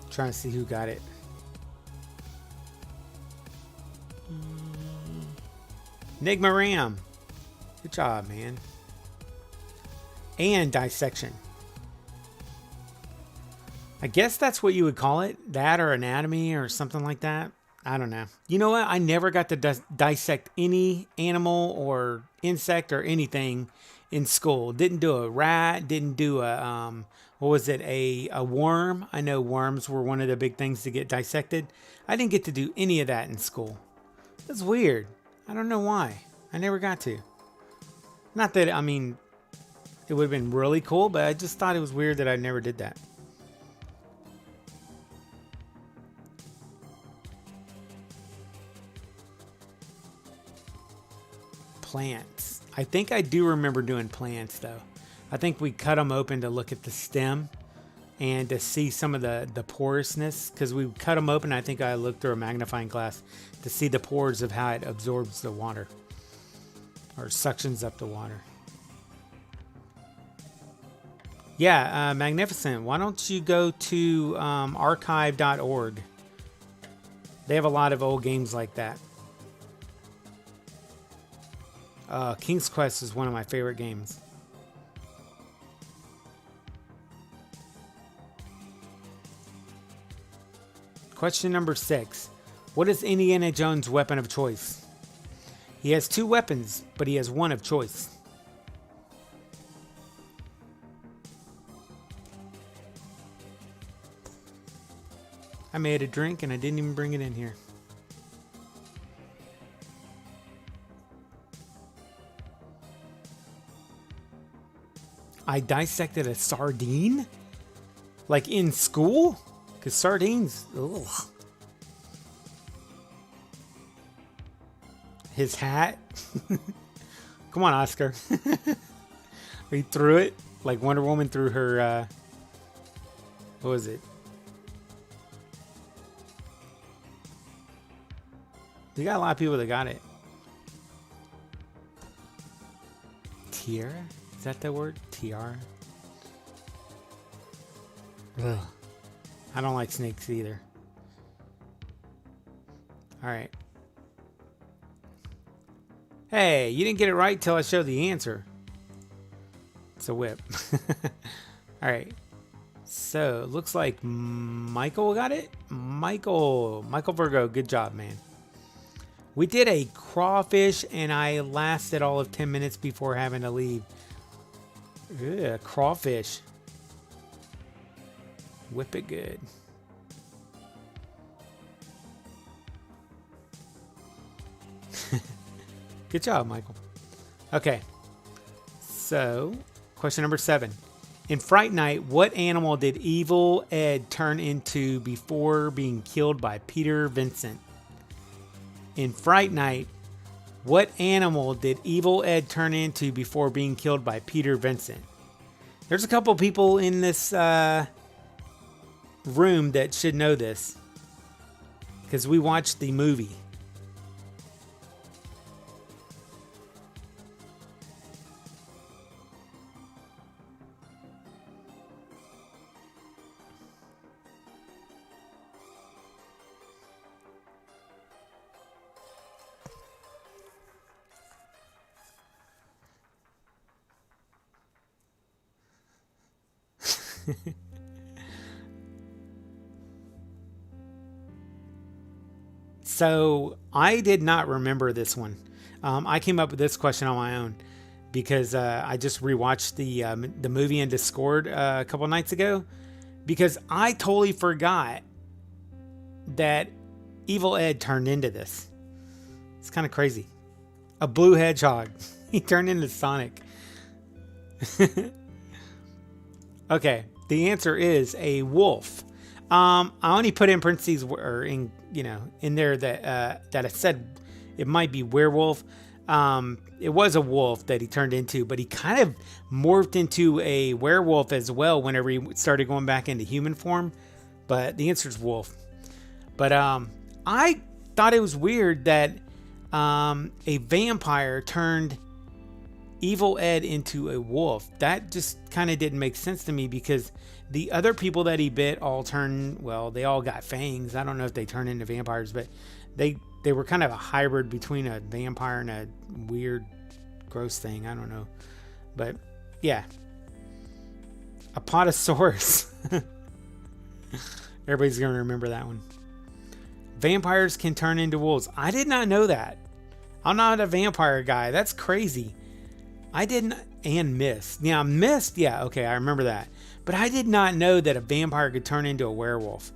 Trying to see who got it. Enigma Ram. Good job, man. And dissection. I guess that's what you would call it. That or anatomy or something like that. I don't know. You know what? I never got to dissect any animal or insect or anything in school. Didn't do a rat. Didn't do a, what was it? A worm. I know worms were one of the big things to get dissected. I didn't get to do any of that in school. That's weird. I don't know why. I never got to. Not that, I mean, it would have been really cool, but I just thought it was weird that I never did that. Plants. I think I do remember doing plants, though. I think we cut them open to look at the stem and to see some of the porousness, because we cut them open. I think I looked through a magnifying glass to see the pores of how it absorbs the water or suctions up the water. Yeah, magnificent. Why don't you go to archive.org? They have a lot of old games like that. King's Quest is one of my favorite games. Question number 6. What is Indiana Jones' weapon of choice? He has 2 weapons, but he has one of choice. I made a drink and I didn't even bring it in here. I dissected a sardine? Like in school? Because sardines, ugh. His hat? Come on, Oscar. He threw it like Wonder Woman threw her, what was it? We got a lot of people that got it. Tiara? Is that the word? Tiara? Ugh. I don't like snakes either. Alright. Hey, you didn't get it right till I showed the answer. It's a whip. Alright. So, it looks like Michael got it? Michael Virgo, good job, man. We did a crawfish, and I lasted all of 10 minutes before having to leave. Ugh, crawfish. Whip it good. Good job, Michael. Okay. So, question number 7. In Fright Night, what animal did Evil Ed turn into before being killed by Peter Vincent? In Fright Night, what animal did Evil Ed turn into before being killed by Peter Vincent? There's a couple people in this room that should know this, because we watched the movie. So I did not remember this one. I came up with this question on my own because I just rewatched the movie in Discord a couple nights ago, because I totally forgot that Evil Ed turned into this. It's kind of crazy. A blue hedgehog. He turned into Sonic. Okay, the answer is a wolf. I only put in parentheses or in there that I said it might be werewolf. It was a wolf that he turned into, but he kind of morphed into a werewolf as well whenever he started going back into human form. But the answer is wolf. But I thought it was weird that a vampire turned Evil Ed into a wolf. That just kind of didn't make sense to me because the other people that he bit all they all got fangs. I don't know if they turn into vampires, but they were kind of a hybrid between a vampire and a weird, gross thing. I don't know. But yeah. Apatosaurus. Everybody's going to remember that one. Vampires can turn into wolves. I did not know that. I'm not a vampire guy. That's crazy. I didn't, and Mist. Yeah, Mist. Yeah, okay, I remember that. But I did not know that a vampire could turn into a werewolf.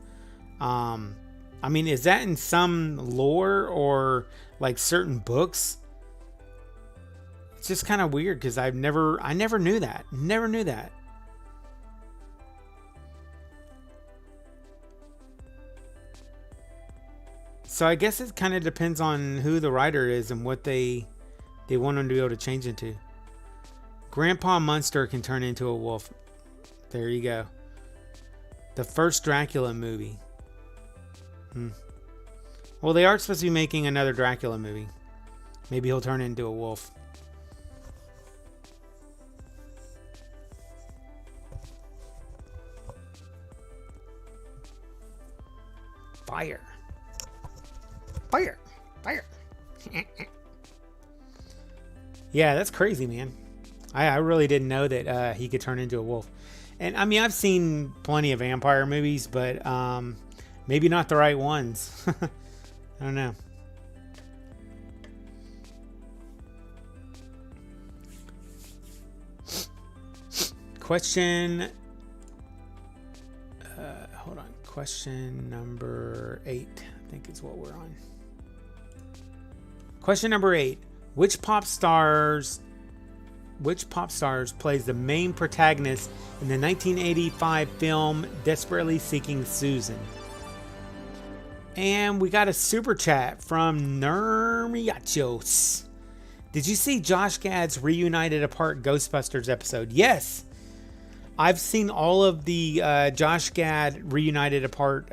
I mean, is that in some lore or like certain books? It's just kind of weird because I never knew that. Never knew that. So I guess it kind of depends on who the writer is and what they want them to be able to change into. Grandpa Munster can turn into a wolf. There you go. The first Dracula movie. Well, they are supposed to be making another Dracula movie. Maybe he'll turn into a wolf. Fire. Fire. Fire. Yeah, that's crazy, man. I really didn't know that he could turn into a wolf. And I mean, I've seen plenty of vampire movies, but maybe not the right ones. I don't know. Question. Hold on. Question number 8. I think is what we're on. Question number 8. Which pop stars plays the main protagonist in the 1985 film Desperately Seeking Susan? And we got a super chat from Nermiachos. Did you see Josh Gad's Reunited Apart Ghostbusters episode? Yes. I've seen all of the Josh Gad Reunited Apart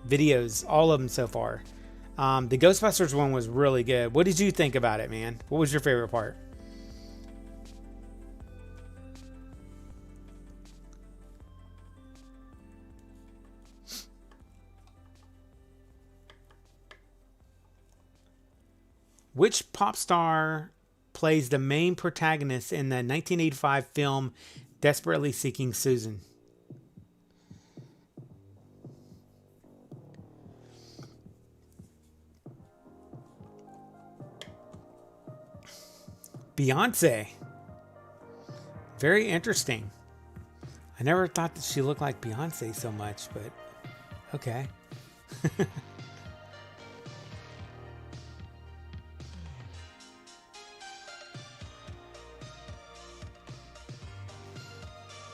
videos, all of them so far. The Ghostbusters one was really good. What did you think about it, man? What was your favorite part? Which pop star plays the main protagonist in the 1985 film Desperately Seeking Susan? Beyonce. Very interesting. I never thought that she looked like Beyonce so much, but okay.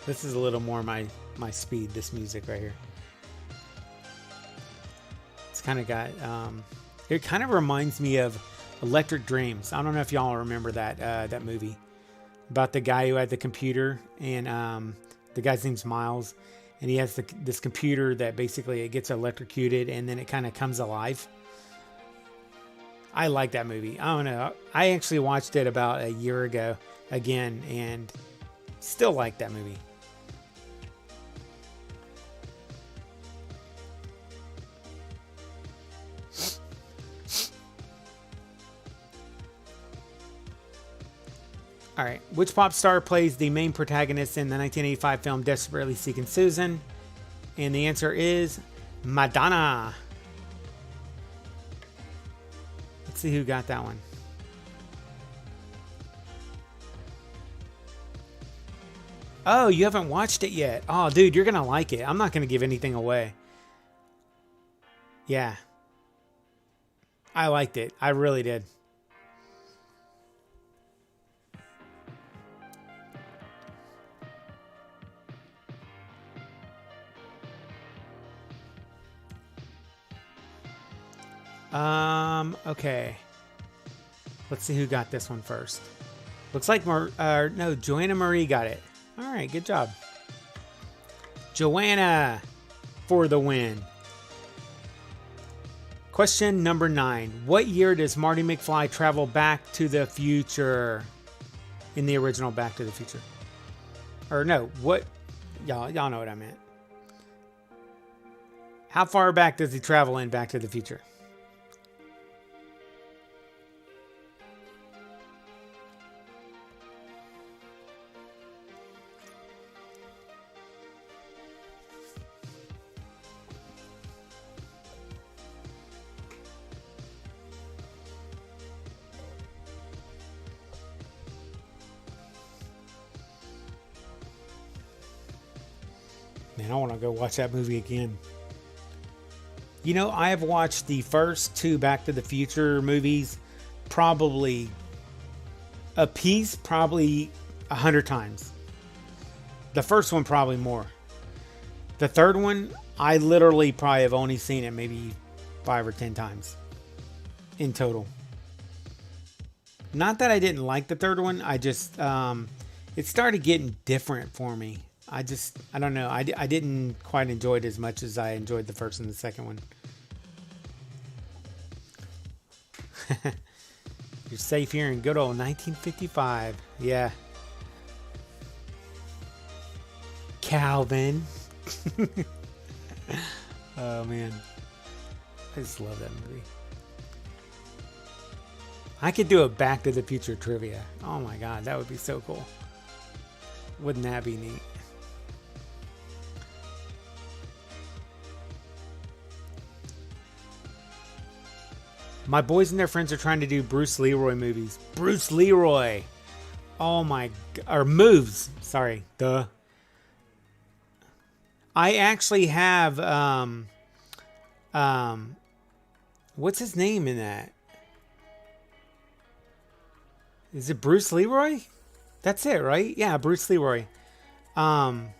This is a little more my speed, this music right here. It's kind of got, it kind of reminds me of Electric Dreams. I don't know if y'all remember that movie about the guy who had the computer, and the guy's name's Miles, and he has this computer that basically it gets electrocuted and then it kind of comes alive. I like that movie. I don't know. I actually watched it about a year ago again and still like that movie. All right. Which pop star plays the main protagonist in the 1985 film Desperately Seeking Susan? And the answer is Madonna. Let's see who got that one. Oh, you haven't watched it yet. Oh, dude, you're going to like it. I'm not going to give anything away. Yeah. I liked it. I really did. Okay. Let's see who got this one first. Looks like no, Joanna Marie got it. All right, good job. Joanna for the win. Question number 9. What year does Marty McFly travel back to the future in the original Back to the Future? Or no, what? Y'all know what I meant. How far back does he travel in Back to the Future? Man, I want to go watch that movie again. You know, I have watched the first 2 Back to the Future movies probably a piece, probably 100 times. The first one probably more. The third one, I literally probably have only seen it maybe 5 or 10 times in total. Not that I didn't like the third one. I just, it started getting different for me. I don't know. I didn't quite enjoy it as much as I enjoyed the first and the second one. You're safe here in good old 1955. Yeah. Calvin. Oh, man. I just love that movie. I could do a Back to the Future trivia. Oh, my God. That would be so cool. Wouldn't that be neat? My boys and their friends are trying to do Bruce Leroy movies. Bruce Leroy. Oh my, or moves. Sorry. Duh. I actually have, what's his name in that? Is it Bruce Leroy? That's it, right? Yeah, Bruce Leroy. The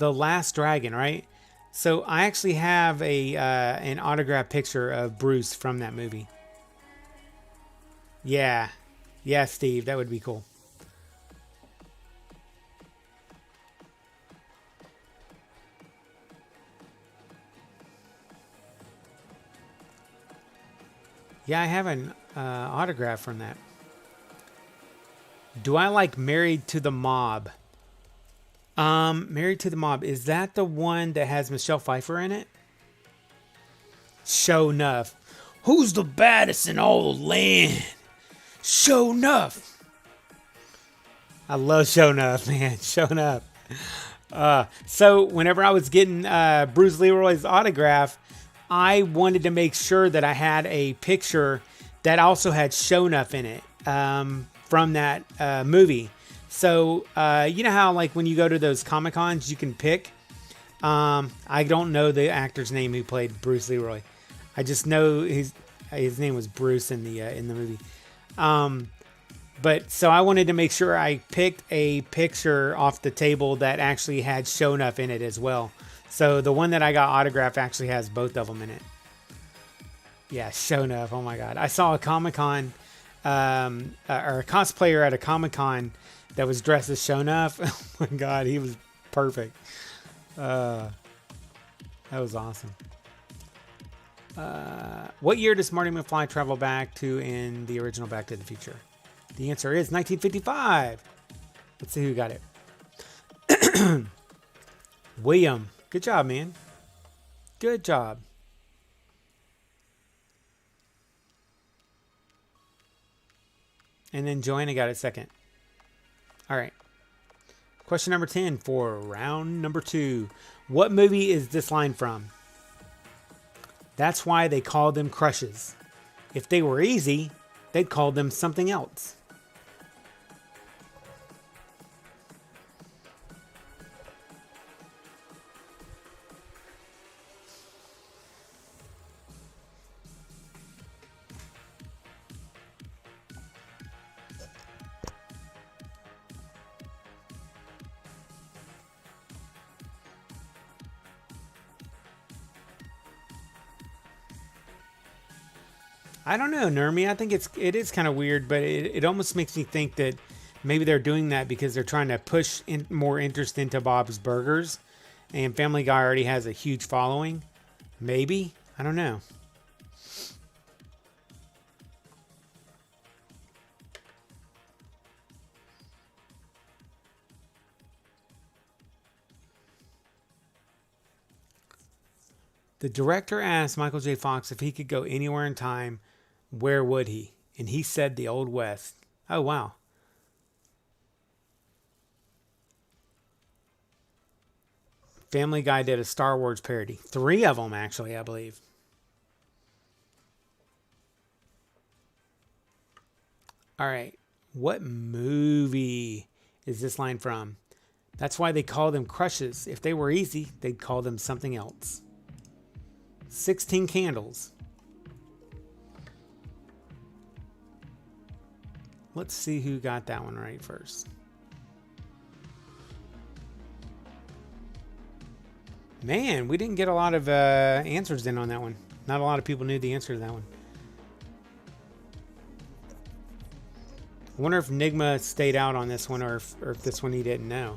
Last Dragon, right? So I actually have an autographed picture of Bruce from that movie. Yeah. Yeah, Steve, that would be cool. Yeah, I have an autograph from that. Do I like Married to the Mob? Married to the Mob. Is that the one that has Michelle Pfeiffer in it? Show enough. Who's the baddest in all the land? Show enough. I love Show enough, man. Show enough. So whenever I was getting Bruce Leroy's autograph, I wanted to make sure that I had a picture that also had Show enough in it from that movie. So, you know how like when you go to those Comic Cons, you can pick. I don't know the actor's name who played Bruce Leroy. I just know his name was Bruce in the movie. But so I wanted to make sure I picked a picture off the table that actually had Show enough in it as well. So the one that I got autographed actually has both of them in it. Yeah, Show enough. Oh my God. I saw a Comic Con, or a cosplayer at a Comic Con that was dressed as Show enough. Oh my God, he was perfect. That was awesome. What year does Marty McFly travel back to in the original Back to the Future? The answer is 1955. Let's see who got it. William. Good job, man. Good job. And then Joanna got it second. All right. Question number 10 for round number 2. What movie is this line from? That's why they call them crushes. If they were easy, they'd call them something else. I don't know, Nermi. I think it is kind of weird, but it almost makes me think that maybe they're doing that because they're trying to push more interest into Bob's Burgers, and Family Guy already has a huge following. Maybe, I don't know. The director asked Michael J. Fox if he could go anywhere in time, where would he? And he said the Old West. Oh, wow. Family Guy did a Star Wars parody. 3 of them, actually, I believe. All right. What movie is this line from? That's why they call them crushes. If they were easy, they'd call them something else. 16 Candles. Let's see who got that one right first. Man, we didn't get a lot of answers in on that one. Not a lot of people knew the answer to that one. I wonder if Nigma stayed out on this one, or if this one he didn't know.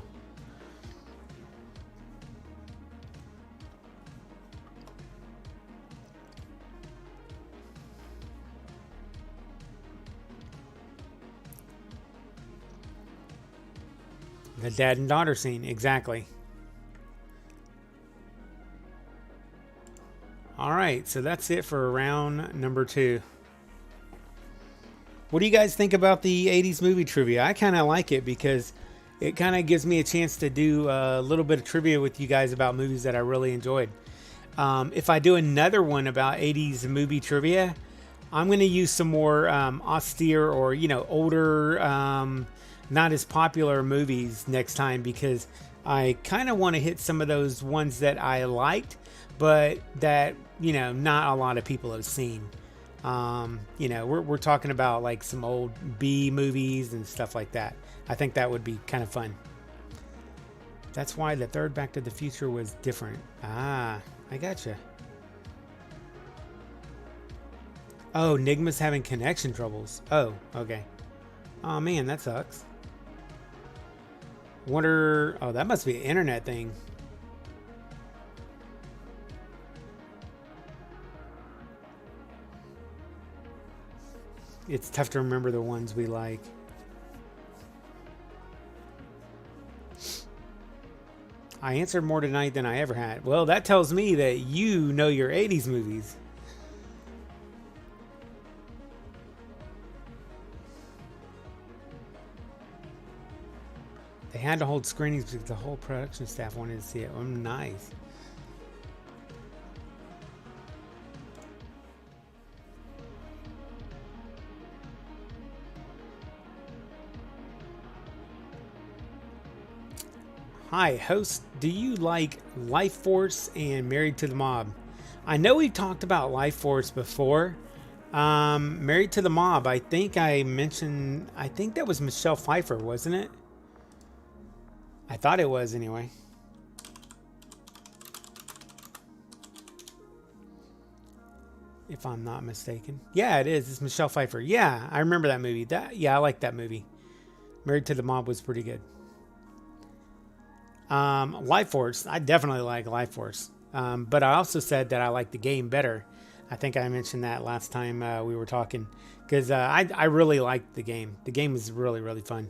The dad and daughter scene, exactly. All right, so that's it for round number 2. What do you guys think about the 80s movie trivia? I kind of like it because it kind of gives me a chance to do a little bit of trivia with you guys about movies that I really enjoyed. If I do another one about 80s movie trivia, I'm going to use some more austere or, older, not as popular movies next time, because I kind of want to hit some of those ones that I liked, but that, not a lot of people have seen. We're talking about like some old B movies and stuff like that. I think that would be kind of fun. That's why the third Back to the Future was different. Ah, I gotcha. Oh, Nigma's having connection troubles. Oh, okay. Oh man, that sucks. Wonder. Oh, that must be an internet thing. It's tough to remember the ones we like. I answered more tonight than I ever had. Well, that tells me that you know your 80s movies. They had to hold screenings because the whole production staff wanted to see it. Oh, nice. Hi, host. Do you like Life Force and Married to the Mob? I know we've talked about Life Force before. Married to the Mob, I think I mentioned, I think that was Michelle Pfeiffer, wasn't it? I thought it was anyway. If I'm not mistaken. Yeah, it is. It's Michelle Pfeiffer. Yeah, I remember that movie. I like that movie. Married to the Mob was pretty good. Life Force. I definitely like Life Force. But I also said that I like the game better. I think I mentioned that last time we were talking. Because I really liked the game. The game is really, really fun.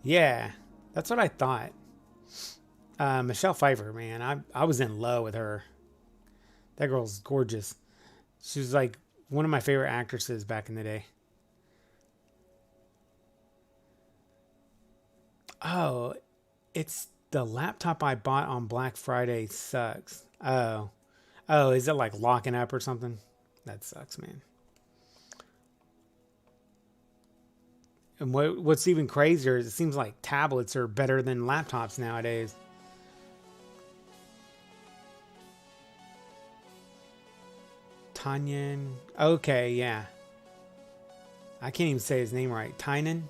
Yeah, that's what I thought. Michelle Pfeiffer, man. I was in love with her. That girl's gorgeous. She was like one of my favorite actresses back in the day. Oh, it's the laptop I bought on Black Friday sucks. Oh, is it like locking up or something? That sucks, man. And what's even crazier is it seems like tablets are better than laptops nowadays. Tanyan. Okay, yeah. I can't even say his name right. Tanyan.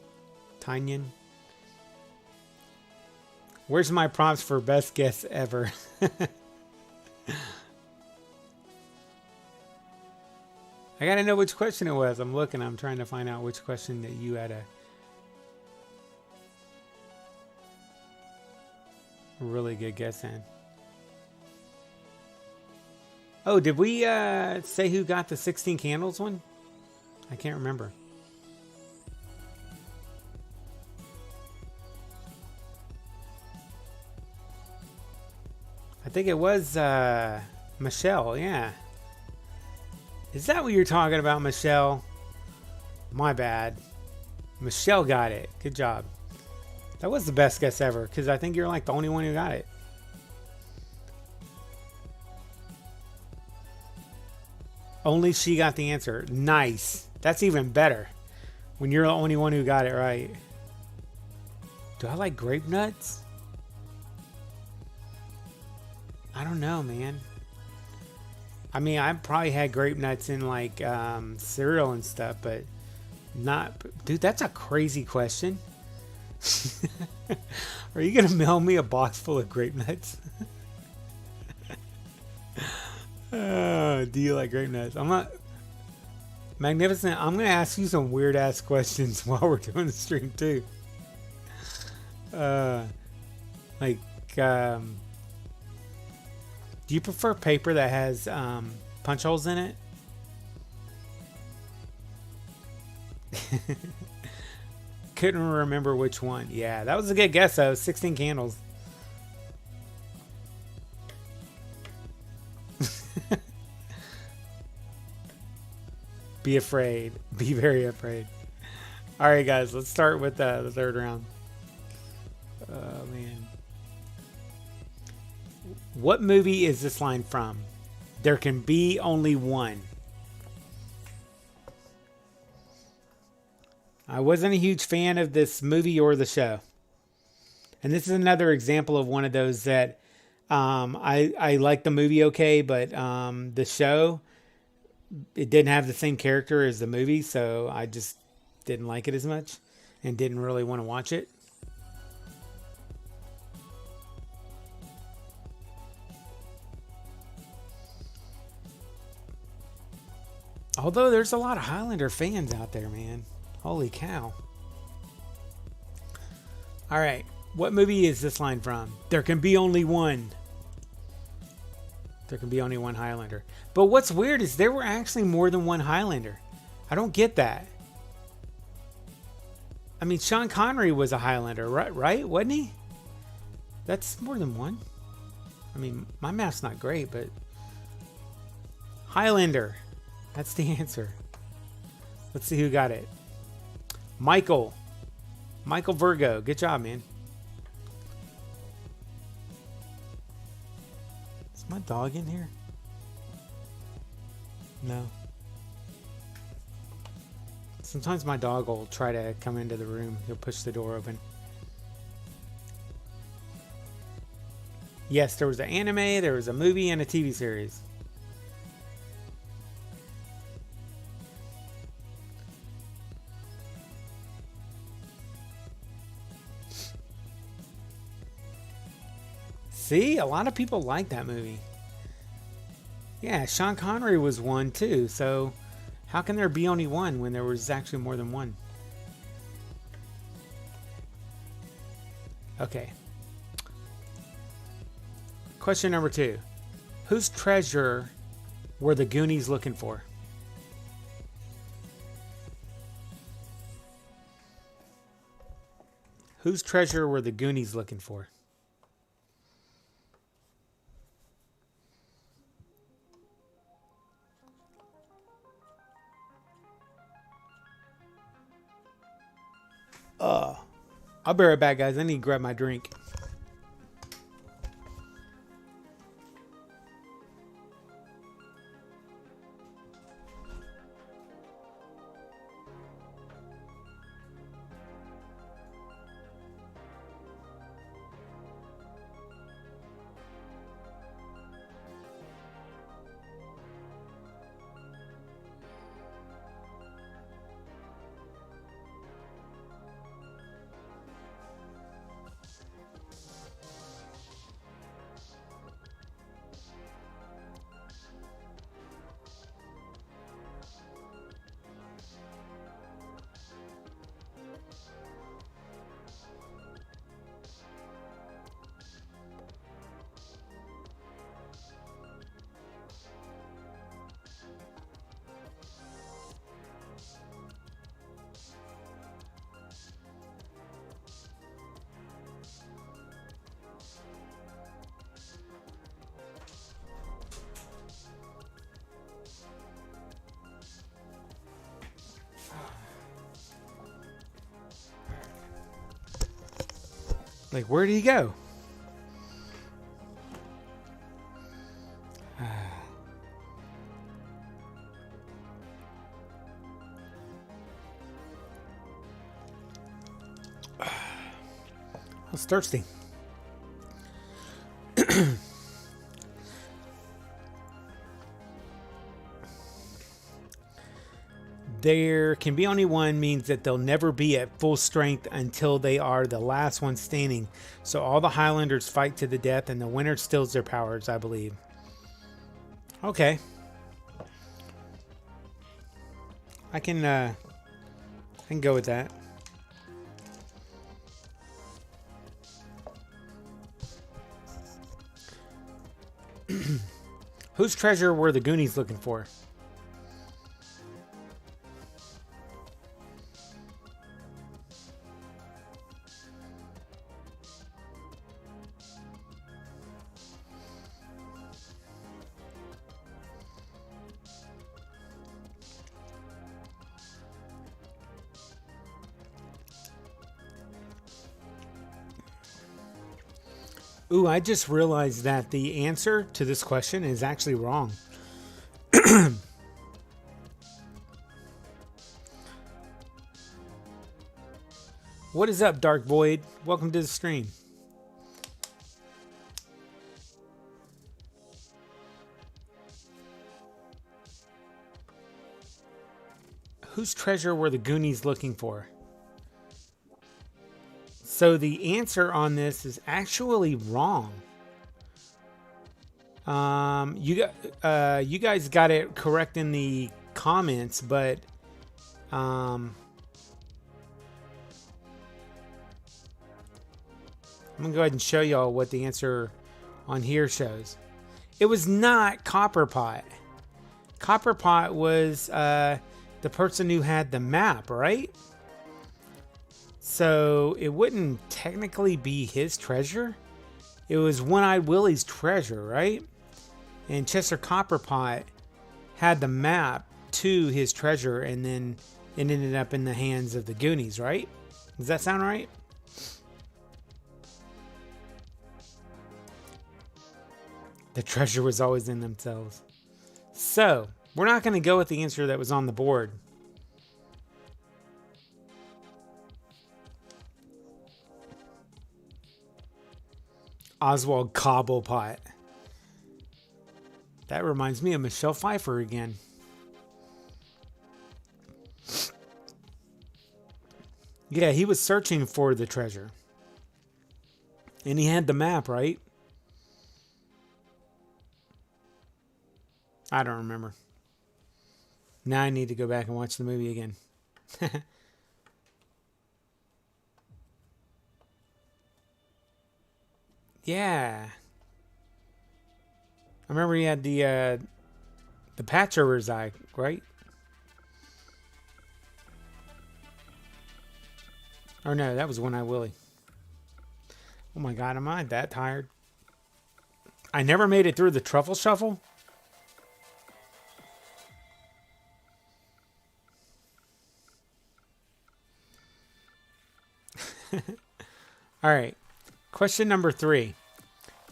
Where's my prompts for best guess ever? I gotta know which question it was. I'm looking. I'm trying to find out which question that you had a really good guess in. Oh, did we say who got the 16 candles one? I can't remember. I think it was Michelle, yeah. Is that what you're talking about, Michelle? My bad. Michelle got it. Good job. That was the best guess ever, because I think you're like the only one who got it. Only she got the answer. Nice. That's even better. When you're the only one who got it right. Do I like grape nuts? I don't know, man. I mean, I probably had grape nuts in like cereal and stuff, but not. Dude, that's a crazy question. Are you gonna mail me a box full of grape nuts? Do you like grape nuts? I'm not. Magnificent. I'm gonna ask you some weird ass questions while we're doing the stream too. Like, do you prefer paper that has punch holes in it? Couldn't remember which one. Yeah, that was a good guess though. 16 candles. Be afraid. Be very afraid. All right, guys, let's start with the third round. Oh, man. What movie is this line from? There can be only one. I wasn't a huge fan of this movie or the show. And this is another example of one of those that I like the movie okay, but the show, it didn't have the same character as the movie, so I just didn't like it as much and didn't really want to watch it. Although there's a lot of Highlander fans out there, man. Holy cow. All right. What movie is this line from? There can be only one. There can be only one Highlander. But what's weird is there were actually more than one Highlander. I don't get that. I mean, Sean Connery was a Highlander, right? Wasn't he? That's more than one. I mean, my math's not great, but Highlander. That's the answer. Let's see who got it. Michael Virgo. Good job, man. Is my dog in here? No. Sometimes my dog will try to come into the room. He'll push the door open. Yes, there was an anime, there was a movie, and a TV series. See, a lot of people like that movie. Yeah, Sean Connery was one too, so how can there be only one when there was actually more than one? Okay. Question number 2. Whose treasure were the Goonies looking for? Whose treasure were the Goonies looking for? I'll be right back, guys. I need to grab my drink. Like, where did he go? I was thirsty. There can be only one means that they'll never be at full strength until they are the last one standing. So all the Highlanders fight to the death and the winner steals their powers, I believe. Okay. I can go with that. Whose treasure were the Goonies looking for? Ooh, I just realized that the answer to this question is actually wrong. What is up, Dark Void? Welcome to the stream. Whose treasure were the Goonies looking for? So the answer on this is actually wrong. You guys got it correct in the comments, but I'm gonna go ahead and show y'all what the answer on here shows. It was not Copperpot. Copperpot was the person who had the map, right? So it wouldn't technically be his treasure. It was One-Eyed Willie's treasure, right? And Chester Copperpot had the map to his treasure, and then it ended up in the hands of the Goonies, right? Does that sound right? The treasure was always in themselves. So, we're not going to go with the answer that was on the board. Oswald Cobblepot. That reminds me of Michelle Pfeiffer again. Yeah, he was searching for the treasure. And he had the map, right? I don't remember. Now I need to go back and watch the movie again. Yeah. I remember he had the patch over his eye, right? Or no, that was One-Eyed Willie. Oh my god, am I that tired? I never made it through the Truffle Shuffle. All right. Question number 3.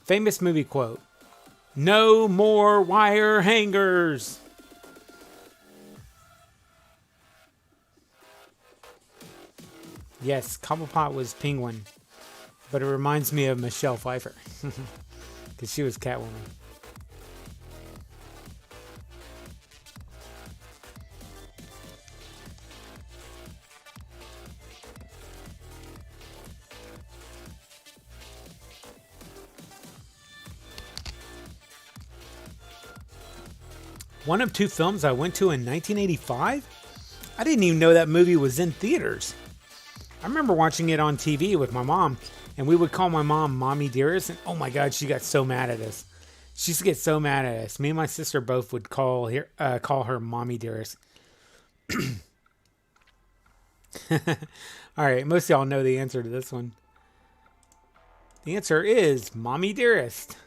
Famous movie quote. No more wire hangers. Yes, Cobblepot was Penguin. But it reminds me of Michelle Pfeiffer. Because she was Catwoman. One of 2 films I went to in 1985? I didn't even know that movie was in theaters. I remember watching it on TV with my mom, and we would call my mom Mommy Dearest, and oh my god, she got so mad at us. She used to get so mad at us. Me and my sister both would call her Mommy Dearest. Alright, most of y'all know the answer to this one. The answer is Mommy Dearest.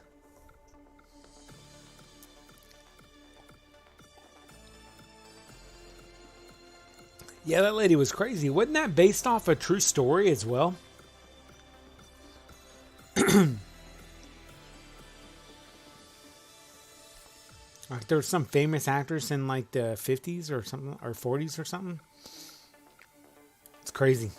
Yeah, that lady was crazy. Wasn't that based off a true story as well? Like there was some famous actress in like the 50s or something, or 40s or something. It's crazy.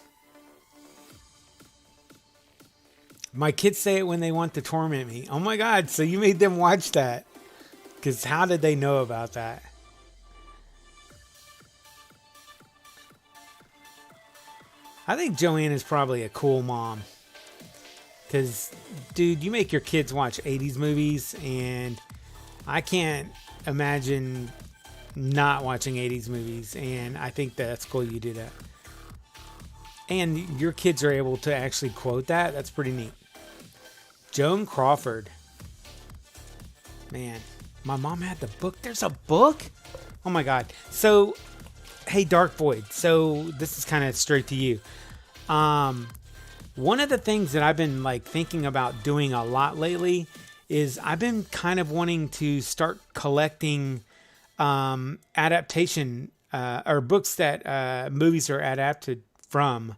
My kids say it when they want to torment me. Oh my God, so you made them watch that. Because how did they know about that? I think Joanne is probably a cool mom. Because, dude, you make your kids watch 80s movies, and I can't imagine not watching 80s movies. And I think that's cool you do that. And your kids are able to actually quote that. That's pretty neat. Joan Crawford. Man, my mom had the book. There's a book? Oh my God. So, hey, Dark Void. So, this is kind of straight to you. One of the things that I've been like thinking about doing a lot lately is I've been kind of wanting to start collecting adaptation or books that movies are adapted from.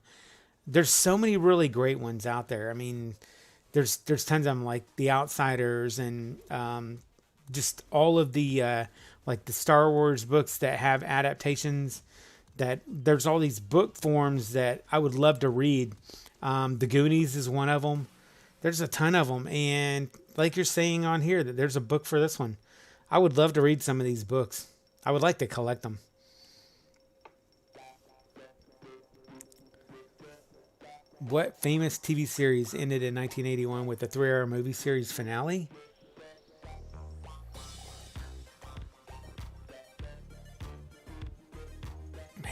There's so many really great ones out there. I mean, there's tons of them, like The Outsiders and just all of the like the Star Wars books that have adaptations. That there's all these book forms that I would love to read. The Goonies is one of them. There's a ton of them, and like you're saying on here, that there's a book for this one. I would love to read some of these books. I would like to collect them. What famous TV series ended in 1981 with a 3-hour movie series finale?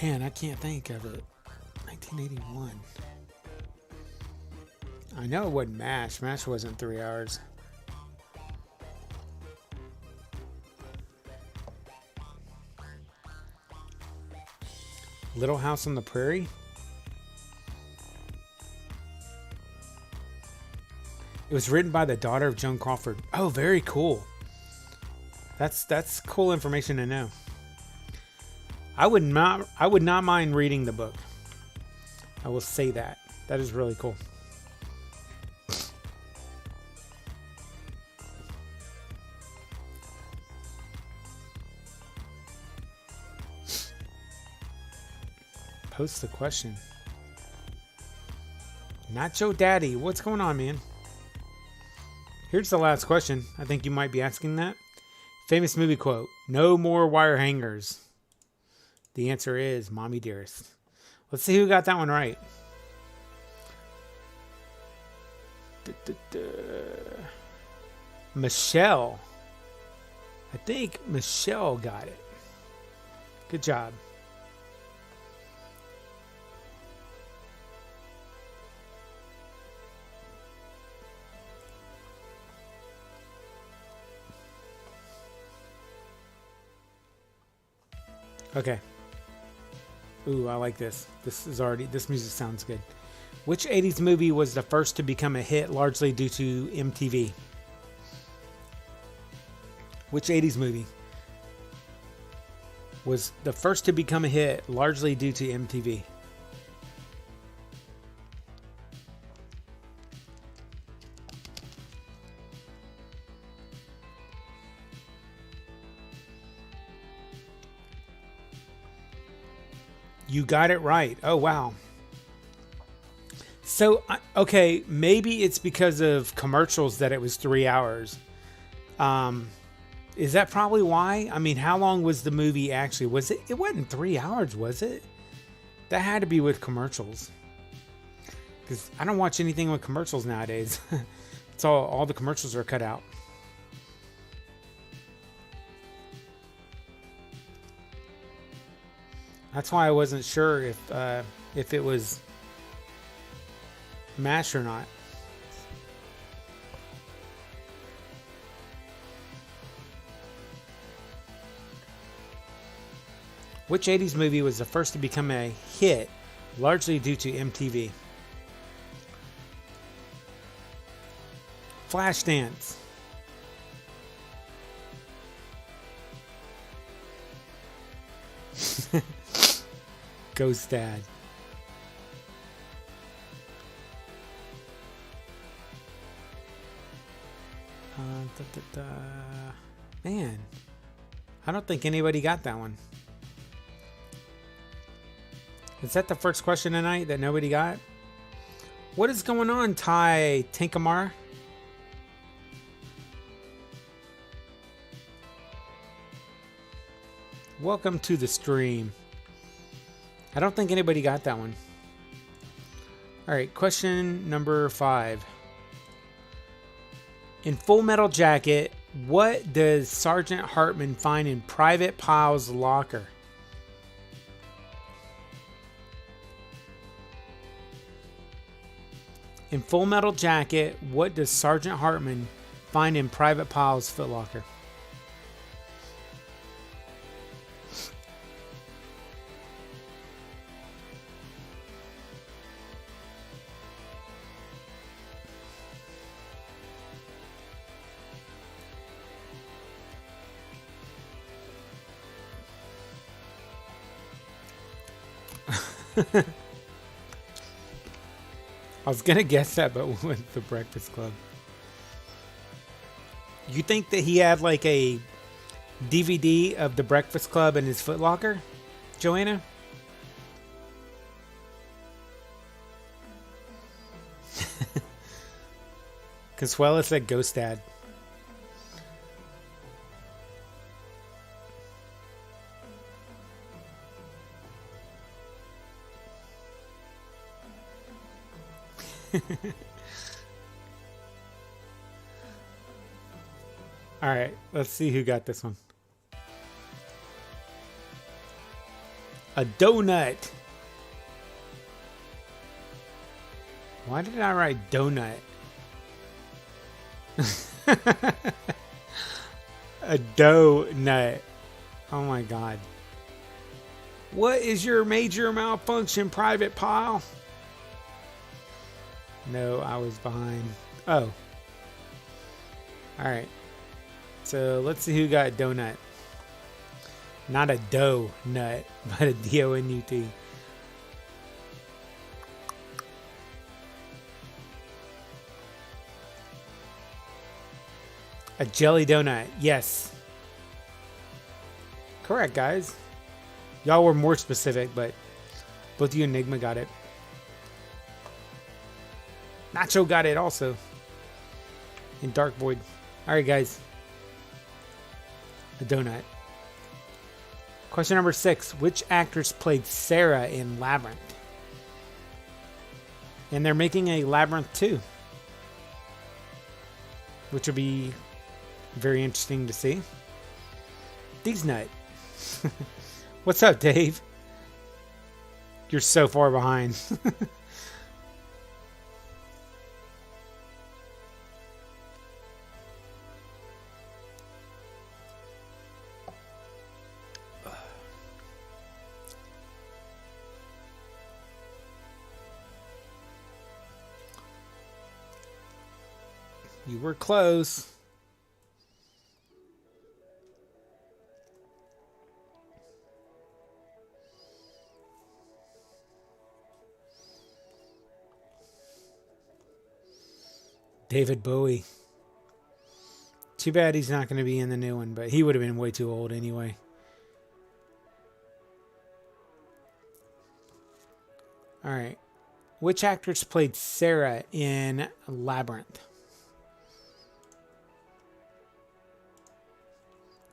Man, I can't think of it. 1981. I know it wasn't MASH. MASH wasn't 3 hours. Little House on the Prairie? It was written by the daughter of Joan Crawford. Oh, very cool. That's cool information to know. I would not mind reading the book. I will say that. That is really cool. Post the question. Nacho Daddy, what's going on, man? Here's the last question. I think you might be asking that. Famous movie quote. No more wire hangers. The answer is Mommy Dearest. Let's see who got that one right. Michelle. I think Michelle got it. Good job. Okay. Ooh, I like this. This music sounds good. Which 80s movie was the first to become a hit largely due to MTV? Which 80s movie was the first to become a hit largely due to MTV? You got it right. Oh, wow. So, okay, maybe it's because of commercials that it was 3 hours. Is that probably why? I mean, how long was the movie actually? Was it? It wasn't 3 hours, was it? That had to be with commercials. Because I don't watch anything with commercials nowadays. It's all the commercials are cut out. That's why I wasn't sure if it was MASH or not. Which 80s movie was the first to become a hit, largely due to MTV? Flashdance. Ghost Dad. Man, I don't think anybody got that one. Is that the first question tonight that nobody got? What is going on, Ty Tinkamar? Welcome to the stream. I don't think anybody got that one. All right, question number 5. In Full Metal Jacket, what does Sergeant Hartman find in Private Pyle's locker? In Full Metal Jacket, what does Sergeant Hartman find in Private Pyle's footlocker? I was gonna guess that, but with the Breakfast Club. You think that he had like a DVD of the Breakfast Club in his footlocker, Joanna? Consuela said Ghost Dad. All right, let's see who got this one. A donut. Why did I write donut? A donut. Oh my God. What is your major malfunction, Private Pyle? No, I was behind. Oh. Alright. So let's see who got donut. Not a dough nut, but a D-O-N-U-T. A jelly donut. Yes. Correct, guys. Y'all were more specific, but both you and Enigma got it. Nacho got it also. And Dark Void. Alright, guys. A donut. Question number 6. Which actress played Sarah in Labyrinth? And they're making a Labyrinth 2. Which will be very interesting to see. These nut. What's up, Dave? You're so far behind. You were close. David Bowie. Too bad he's not going to be in the new one, but he would have been way too old anyway. All right. Which actress played Sarah in Labyrinth?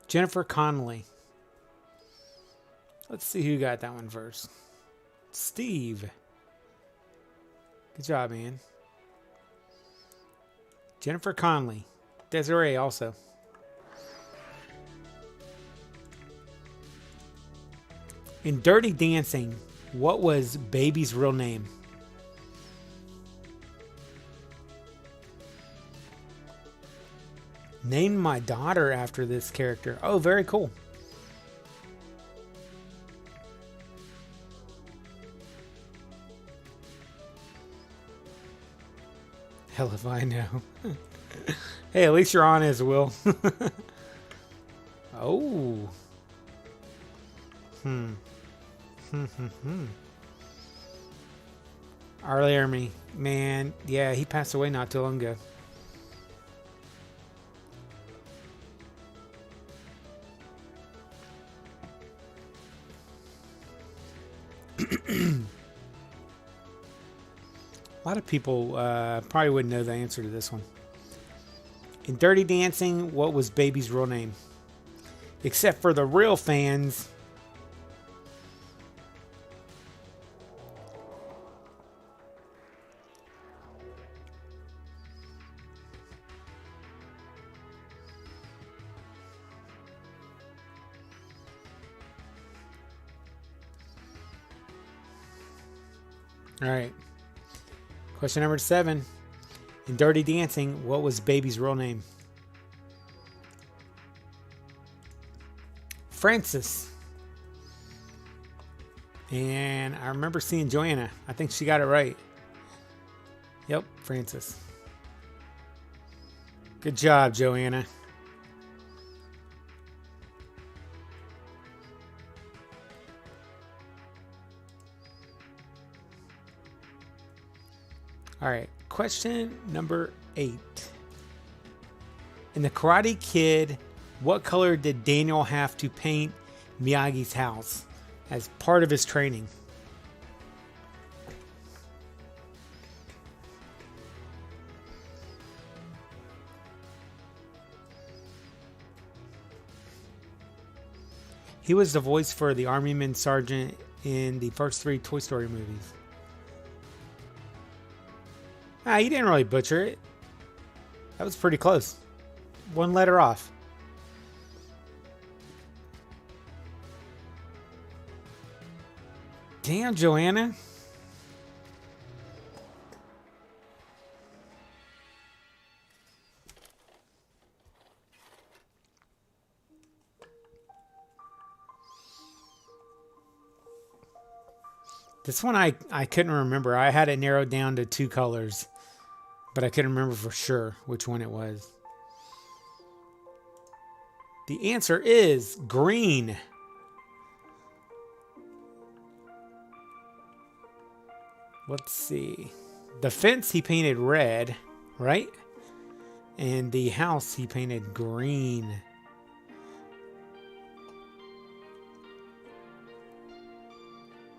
Jennifer Connelly. Let's see who got that one first. Steve. Good job, man. Jennifer Connelly. Desiree also. In Dirty Dancing, what was Baby's real name? Named my daughter after this character. Oh, very cool. Hell if I know. Hey, at least you're honest, Will. Oh. Arlie Army. Man, yeah, he passed away not too long ago. A lot of people probably wouldn't know the answer to this one. In Dirty Dancing, what was Baby's real name? Except for the real fans. All right. Question number 7. In Dirty Dancing, what was Baby's real name? Frances. And I remember seeing Joanna. I think she got it right. Yep, Frances. Good job, Joanna. All right, question number 8. In The Karate Kid, what color did Daniel have to paint Miyagi's house as part of his training? He was the voice for the Armyman Sergeant in the first 3 Toy Story movies. You didn't really butcher it. That was pretty close. 1 letter off. Damn, Joanna. This one I couldn't remember. I had it narrowed down to 2 colors, but I couldn't remember for sure which one it was. The answer is green. Let's see. The fence he painted red, right? And the house he painted green.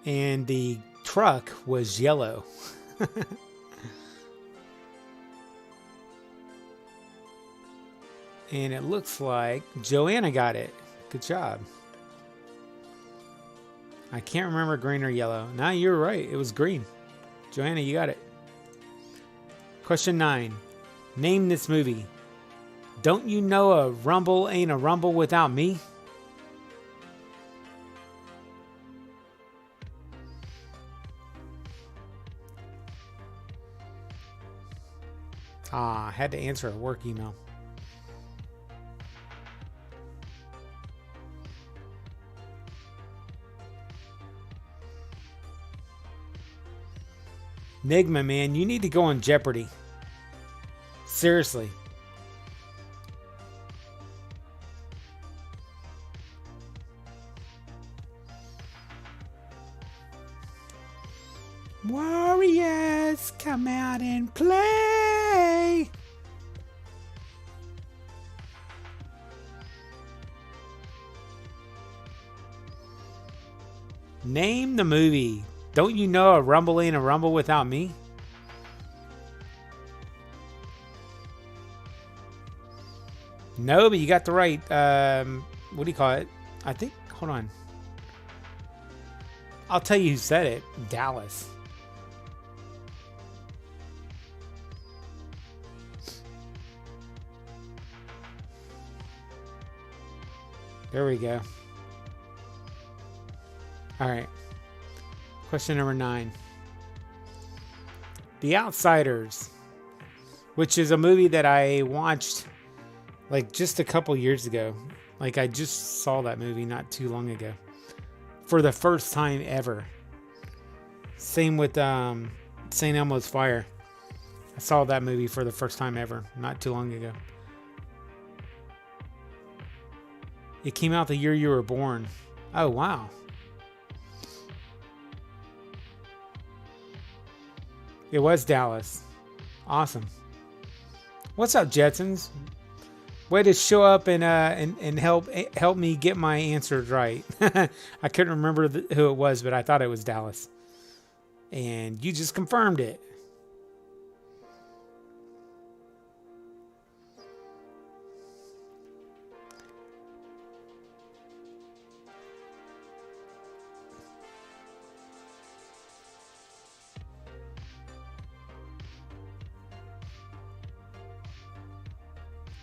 And the truck was yellow. And it looks like Joanna got it. Good job. I can't remember green or yellow. No, you're right. It was green. Joanna, you got it. Question 9. Name this movie. Don't you know a rumble ain't a rumble without me? I had to answer a work email. Nigma, man, you need to go on Jeopardy. Seriously. Warriors, come out and play. Name the movie. Don't you know a rumble ain't a rumble without me? No, but you got the right, what do you call it? I think, hold on. I'll tell you who said it. Dallas. There we go. All right. Question number 9. The Outsiders, which is a movie that I watched like just a couple years ago. Like I just saw that movie not too long ago for the first time ever. Same with St. Elmo's Fire. I saw that movie for the first time ever not too long ago. It came out the year you were born. Oh, wow. It was Dallas. Awesome. What's up, Jetsons? Way to show up and help me get my answers right. I couldn't remember who it was, but I thought it was Dallas. And you just confirmed it.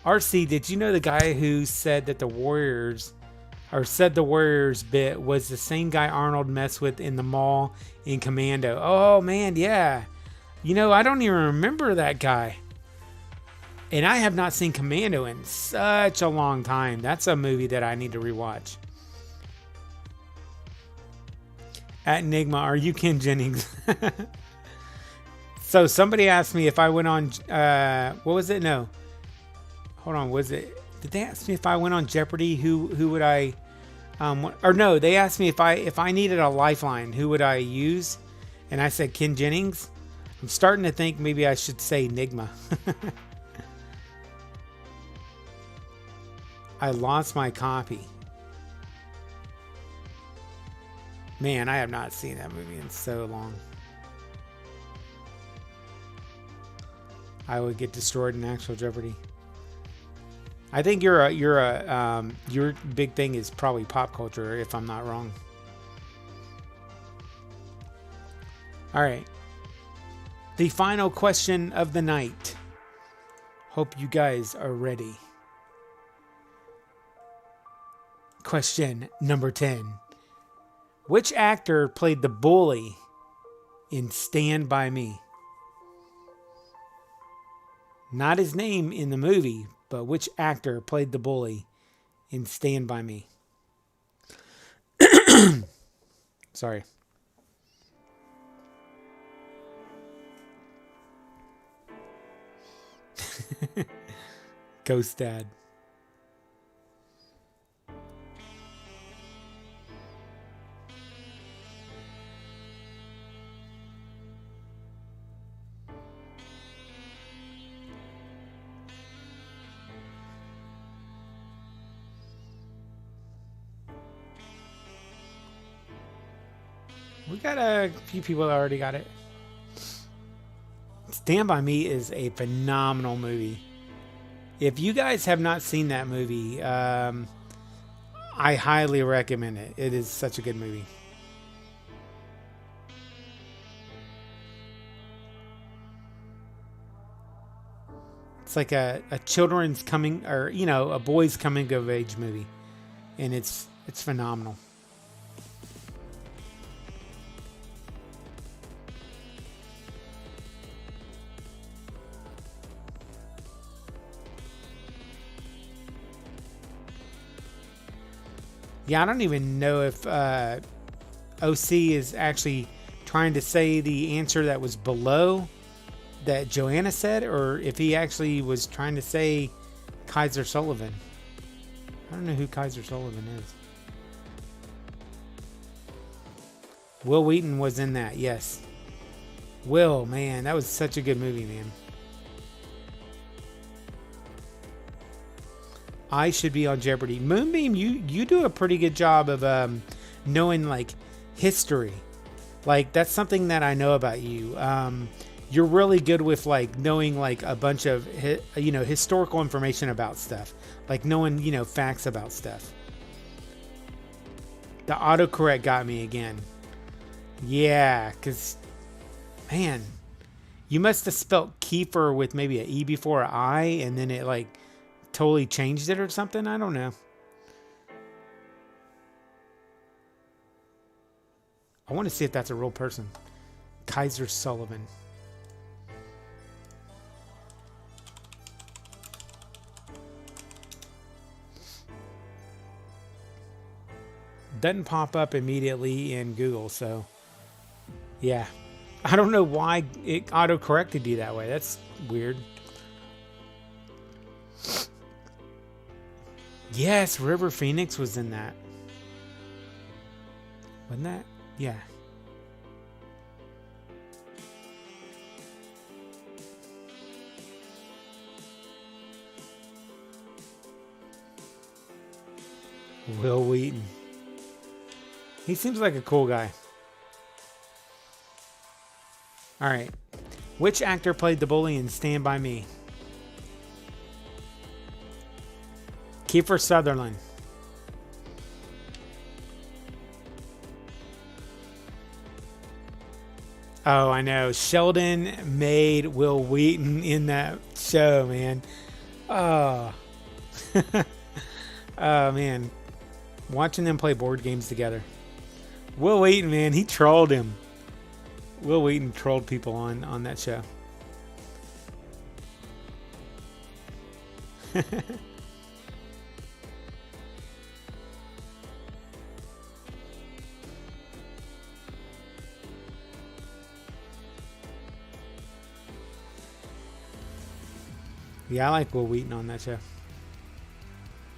RC, did you know the guy who said that the Warriors, or said the Warriors bit, was the same guy Arnold messed with in the mall in Commando? Oh, man, yeah. You know, I don't even remember that guy. And I have not seen Commando in such a long time. That's a movie that I need to rewatch. At Enigma, are you Ken Jennings? So somebody asked me if I went on, what was it? No. Hold on, did they ask me if I went on Jeopardy, who would I, or no, they asked me if I needed a lifeline, who would I use? And I said Ken Jennings. I'm starting to think maybe I should say Enigma. I lost my copy. Man, I have not seen that movie in so long. I would get destroyed in actual Jeopardy. I think your big thing is probably pop culture, if I'm not wrong. All right. The final question of the night. Hope you guys are ready. Question number 10. Which actor played the bully in Stand By Me? Not his name in the movie, but which actor played the bully in Stand By Me? Sorry. Ghost Dad. We got a few people that already got it. Stand By Me is a phenomenal movie. If you guys have not seen that movie, I highly recommend it. It is such a good movie. It's like a children's coming, or a boy's coming of age movie, and it's phenomenal. Yeah, I don't even know if OC is actually trying to say the answer that was below that Joanna said, or if he actually was trying to say Kaiser Sullivan. I don't know who Kaiser Sullivan is. Will Wheaton was in that, yes. Will, man, that was such a good movie, man. I should be on Jeopardy. Moonbeam, you do a pretty good job of knowing like history. Like that's something that I know about you. You're really good with like knowing like a bunch of historical information about stuff, like knowing facts about stuff. The autocorrect got me again. Yeah, because man, you must have spelt Kiefer with maybe an E before an I, and then it like totally changed it or something. I don't know. I want to see if that's a real person. Kaiser Sullivan. Doesn't pop up immediately in Google, so yeah. I don't know why it auto-corrected you that way. That's weird. Yes, River Phoenix was in that. Wasn't that? Yeah. Will Wheaton. He seems like a cool guy. All right. Which actor played the bully in Stand By Me? Kiefer Sutherland. Oh, I know. Sheldon made Will Wheaton in that show, man. Oh. Oh, man. Watching them play board games together. Will Wheaton, man, he trolled him. Will Wheaton trolled people on that show. Yeah, I like Will Wheaton on that show.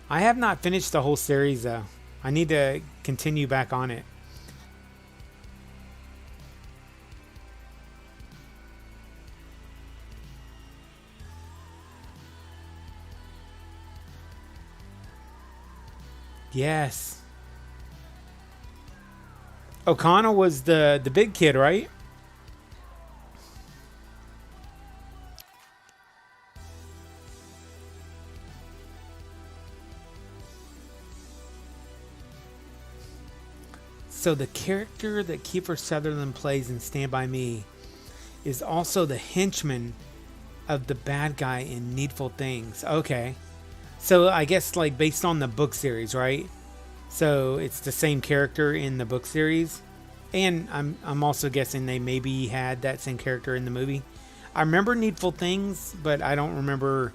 I have not finished the whole series, though. I need to continue back on it. Yes. O'Connell was the big kid, right? So the character that Kiefer Sutherland plays in Stand By Me is also the henchman of the bad guy in Needful Things. Okay. So I guess like based on the book series, right? So it's the same character in the book series. And I'm also guessing they maybe had that same character in the movie. I remember Needful Things, but I don't remember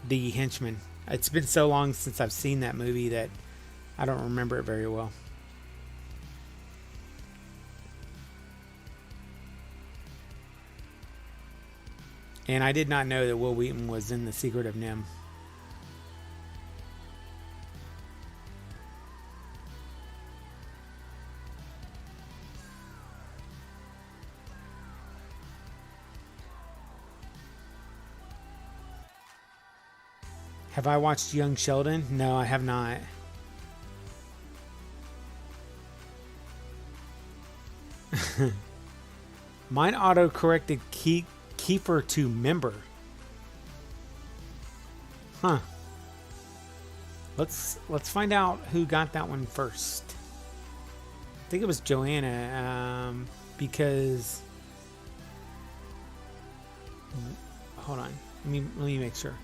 the henchman. It's been so long since I've seen that movie that I don't remember it very well. And I did not know that Will Wheaton was in The Secret of Nim. Have I watched Young Sheldon? No, I have not. Mine auto-corrected Kiefer to member. Huh. Let's find out who got that one first. I think it was Joanna, because hold on. Let me make sure.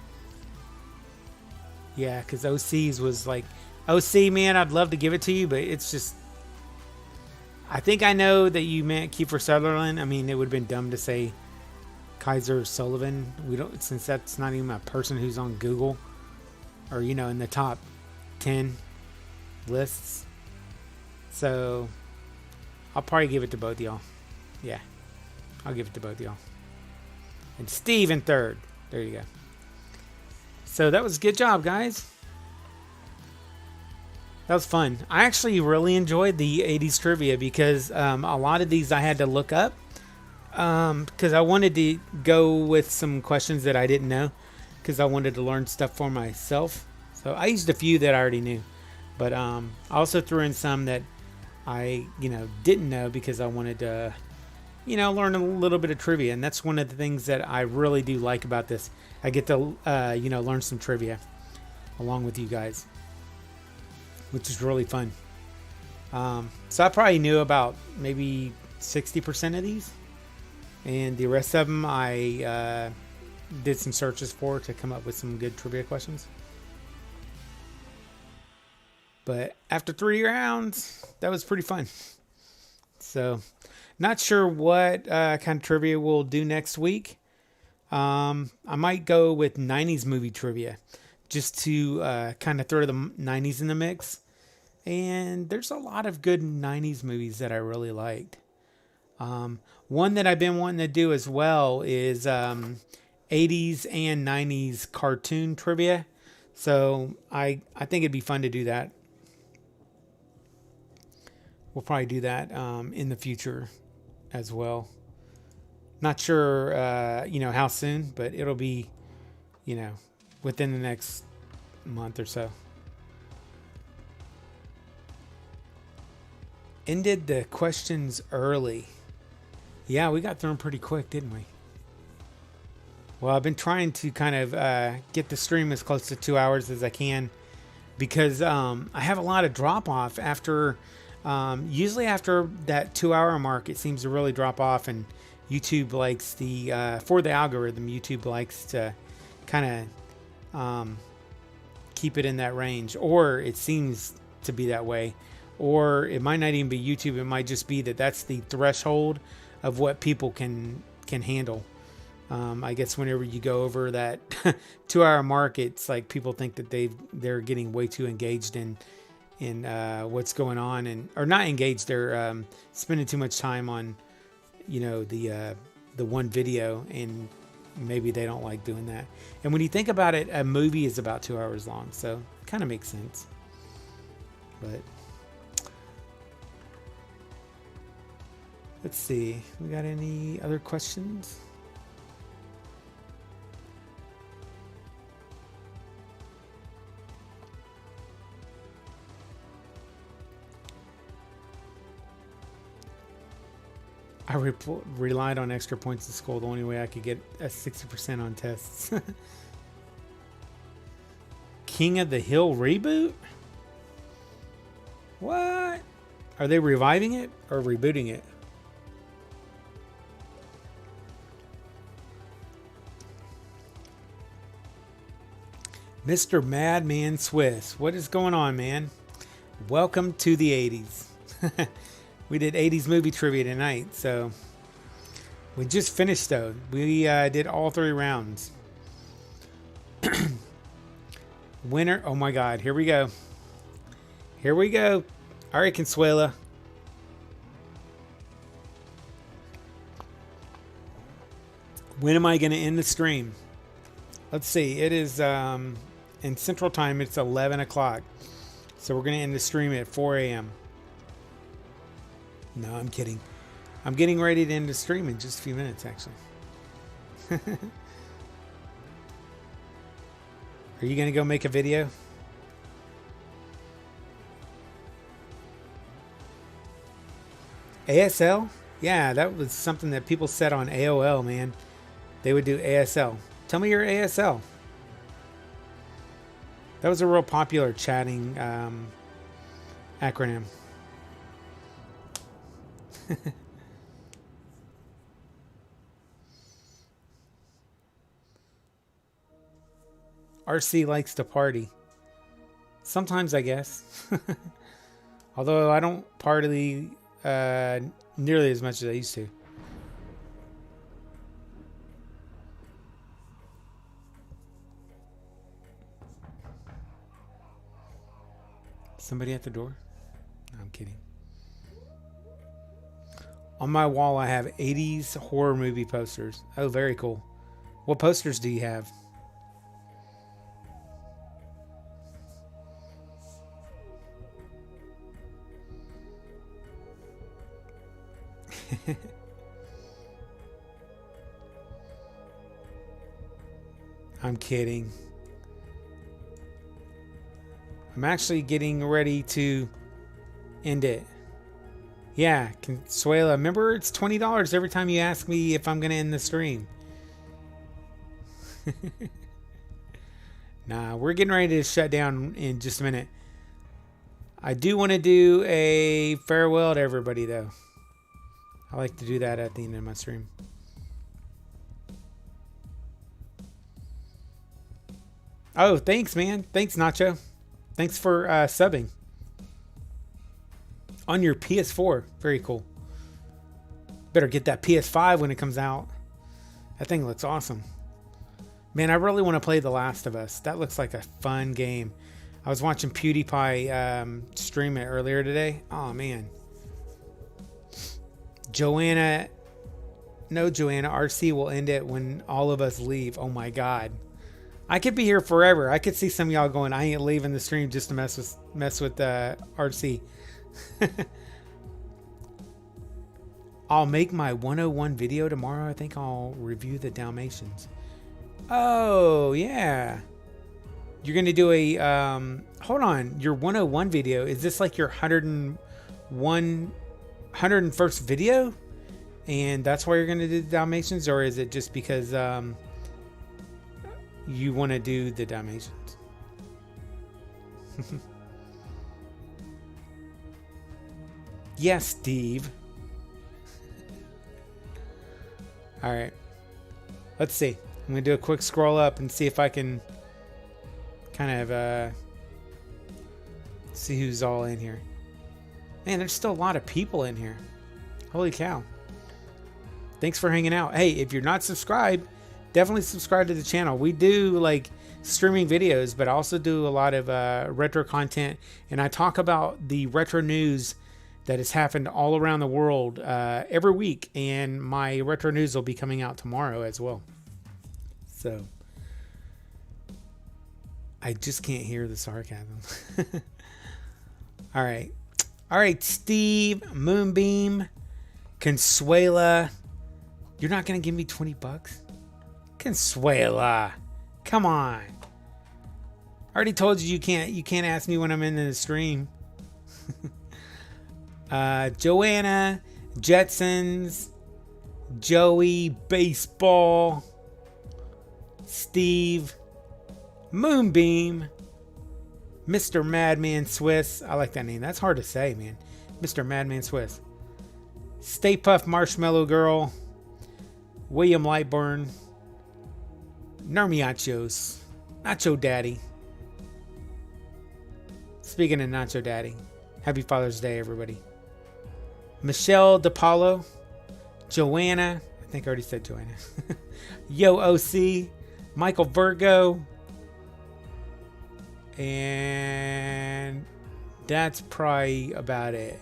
Yeah, because OC's was like, OC, man, I'd love to give it to you, but it's just, I think I know that you meant Kiefer Sutherland. I mean, it would have been dumb to say Kaiser Sullivan. We don't, since that's not even a person who's on Google or, you know, in the top 10 lists. So I'll probably give it to both y'all. Yeah, I'll give it to both y'all. And Steve in third. There you go. So that was a good job, guys. That was fun. I actually really enjoyed the 80s trivia because a lot of these I had to look up because I wanted to go with some questions that I didn't know because I wanted to learn stuff for myself. So I used a few that I already knew, but I also threw in some that I didn't know because I wanted to learn a little bit of trivia. And that's one of the things that I really do like about this. I get to learn some trivia along with you guys, which is really fun. So I probably knew about maybe 60% of these, and the rest of them I did some searches for to come up with some good trivia questions. But after 3 rounds, that was pretty fun. So not sure what kind of trivia we'll do next week. I might go with 90s movie trivia just to kind of throw the 90s in the mix. And there's a lot of good 90s movies that I really liked. One that I've been wanting to do as well is 80s and 90s cartoon trivia. So I think it'd be fun to do that. We'll probably do that in the future as well. Not sure, how soon, but it'll be, within the next month or so. Ended the questions early. Yeah, we got through them pretty quick, didn't we? Well, I've been trying to kind of get the stream as close to 2 hours as I can because I have a lot of drop off after, usually after that 2 hour mark, it seems to really drop off, and YouTube likes for the algorithm, YouTube likes to kind keep it in that range, or it seems to be that way, or it might not even be YouTube. It might just be that that's the threshold of what people can handle. I guess whenever you go over that 2-hour mark, it's like people think that they're getting way too engaged in what's going on, and or not engaged. They're spending too much time on, you know, the one video, and maybe they don't like doing that. And when you think about it, a movie is about 2 hours long, so it kind of makes sense. But let's see, we got any other questions? I relied on extra points in school. The only way I could get a 60% on tests. King of the Hill reboot? What? Are they reviving it or rebooting it? Mr. Madman Swiss. What is going on, man? Welcome to the 80s. We did 80s movie trivia tonight, so we just finished though. We did all 3 rounds. Winner. Oh my God. Here we go. Here we go. All right, Consuela. When am I going to end the stream? Let's see. It is in Central Time. It's 11 o'clock. So we're going to end the stream at 4 a.m. No, I'm kidding. I'm getting ready to end the stream in just a few minutes, actually. Are you going to go make a video? ASL? Yeah, that was something that people said on AOL, man. They would do ASL. Tell me your ASL. That was a real popular chatting acronym. RC likes to party. Sometimes, I guess. Although I don't party nearly as much as I used to. Somebody at the door? No, I'm kidding. On my wall, I have 80s horror movie posters. Oh, very cool. What posters do you have? I'm kidding. I'm actually getting ready to end it. Yeah, Consuela, remember it's $20 every time you ask me if I'm going to end the stream. Nah, we're getting ready to shut down in just a minute. I do want to do a farewell to everybody, though. I like to do that at the end of my stream. Oh, thanks, man. Thanks, Nacho. Thanks for subbing. On your PS4. Very cool. Better get that PS5 when it comes out. That thing looks awesome. Man, I really want to play The Last of Us. That looks like a fun game. I was watching PewDiePie stream it earlier today. Oh, man. Joanna. No, Joanna. RC will end it when all of us leave. Oh, my God. I could be here forever. I could see some of y'all going, I ain't leaving the stream just to mess with RC. I'll make my 101 video tomorrow. I think I'll review the Dalmatians. Oh, yeah. You're going to do a... hold on. Your 101 video. Is this like your 101st video? And that's why you're going to do the Dalmatians? Or is it just because you want to do the Dalmatians? Yes, Steve. All right. Let's see. I'm going to do a quick scroll up and see if I can kind of see who's all in here. Man, there's still a lot of people in here. Holy cow. Thanks for hanging out. Hey, if you're not subscribed, definitely subscribe to the channel. We do like streaming videos, but I also do a lot of retro content, and I talk about the retro news that has happened all around the world every week, and my retro news will be coming out tomorrow as well. So I just can't hear the sarcasm. All right, Steve, Moonbeam, Consuela. You're not gonna give me 20 bucks? Consuela, come on. I already told you you can't ask me when I'm in the stream. Joanna, Jetsons, Joey, Baseball, Steve, Moonbeam, Mr. Madman Swiss. I like that name. That's hard to say, man. Mr. Madman Swiss. Stay Puft Marshmallow Girl, William Lightburn, Narmiachos, Nacho Daddy. Speaking of Nacho Daddy, happy Father's Day, everybody. Michelle DePaulo, Joanna, I think I already said Joanna. Yo OC, Michael Virgo, and that's probably about it.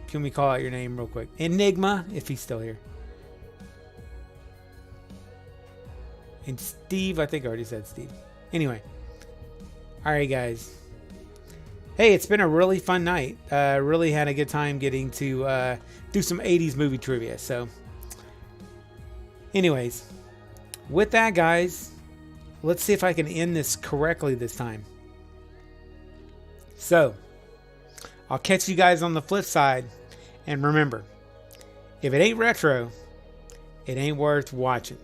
Can we call out your name real quick? Enigma, if he's still here. And Steve, I think I already said Steve. Anyway. Alright, guys. Hey, it's been a really fun night. Really had a good time getting to do some 80s movie trivia. So, anyways. With that, guys, let's see if I can end this correctly this time. So, I'll catch you guys on the flip side. And remember, if it ain't retro, it ain't worth watching.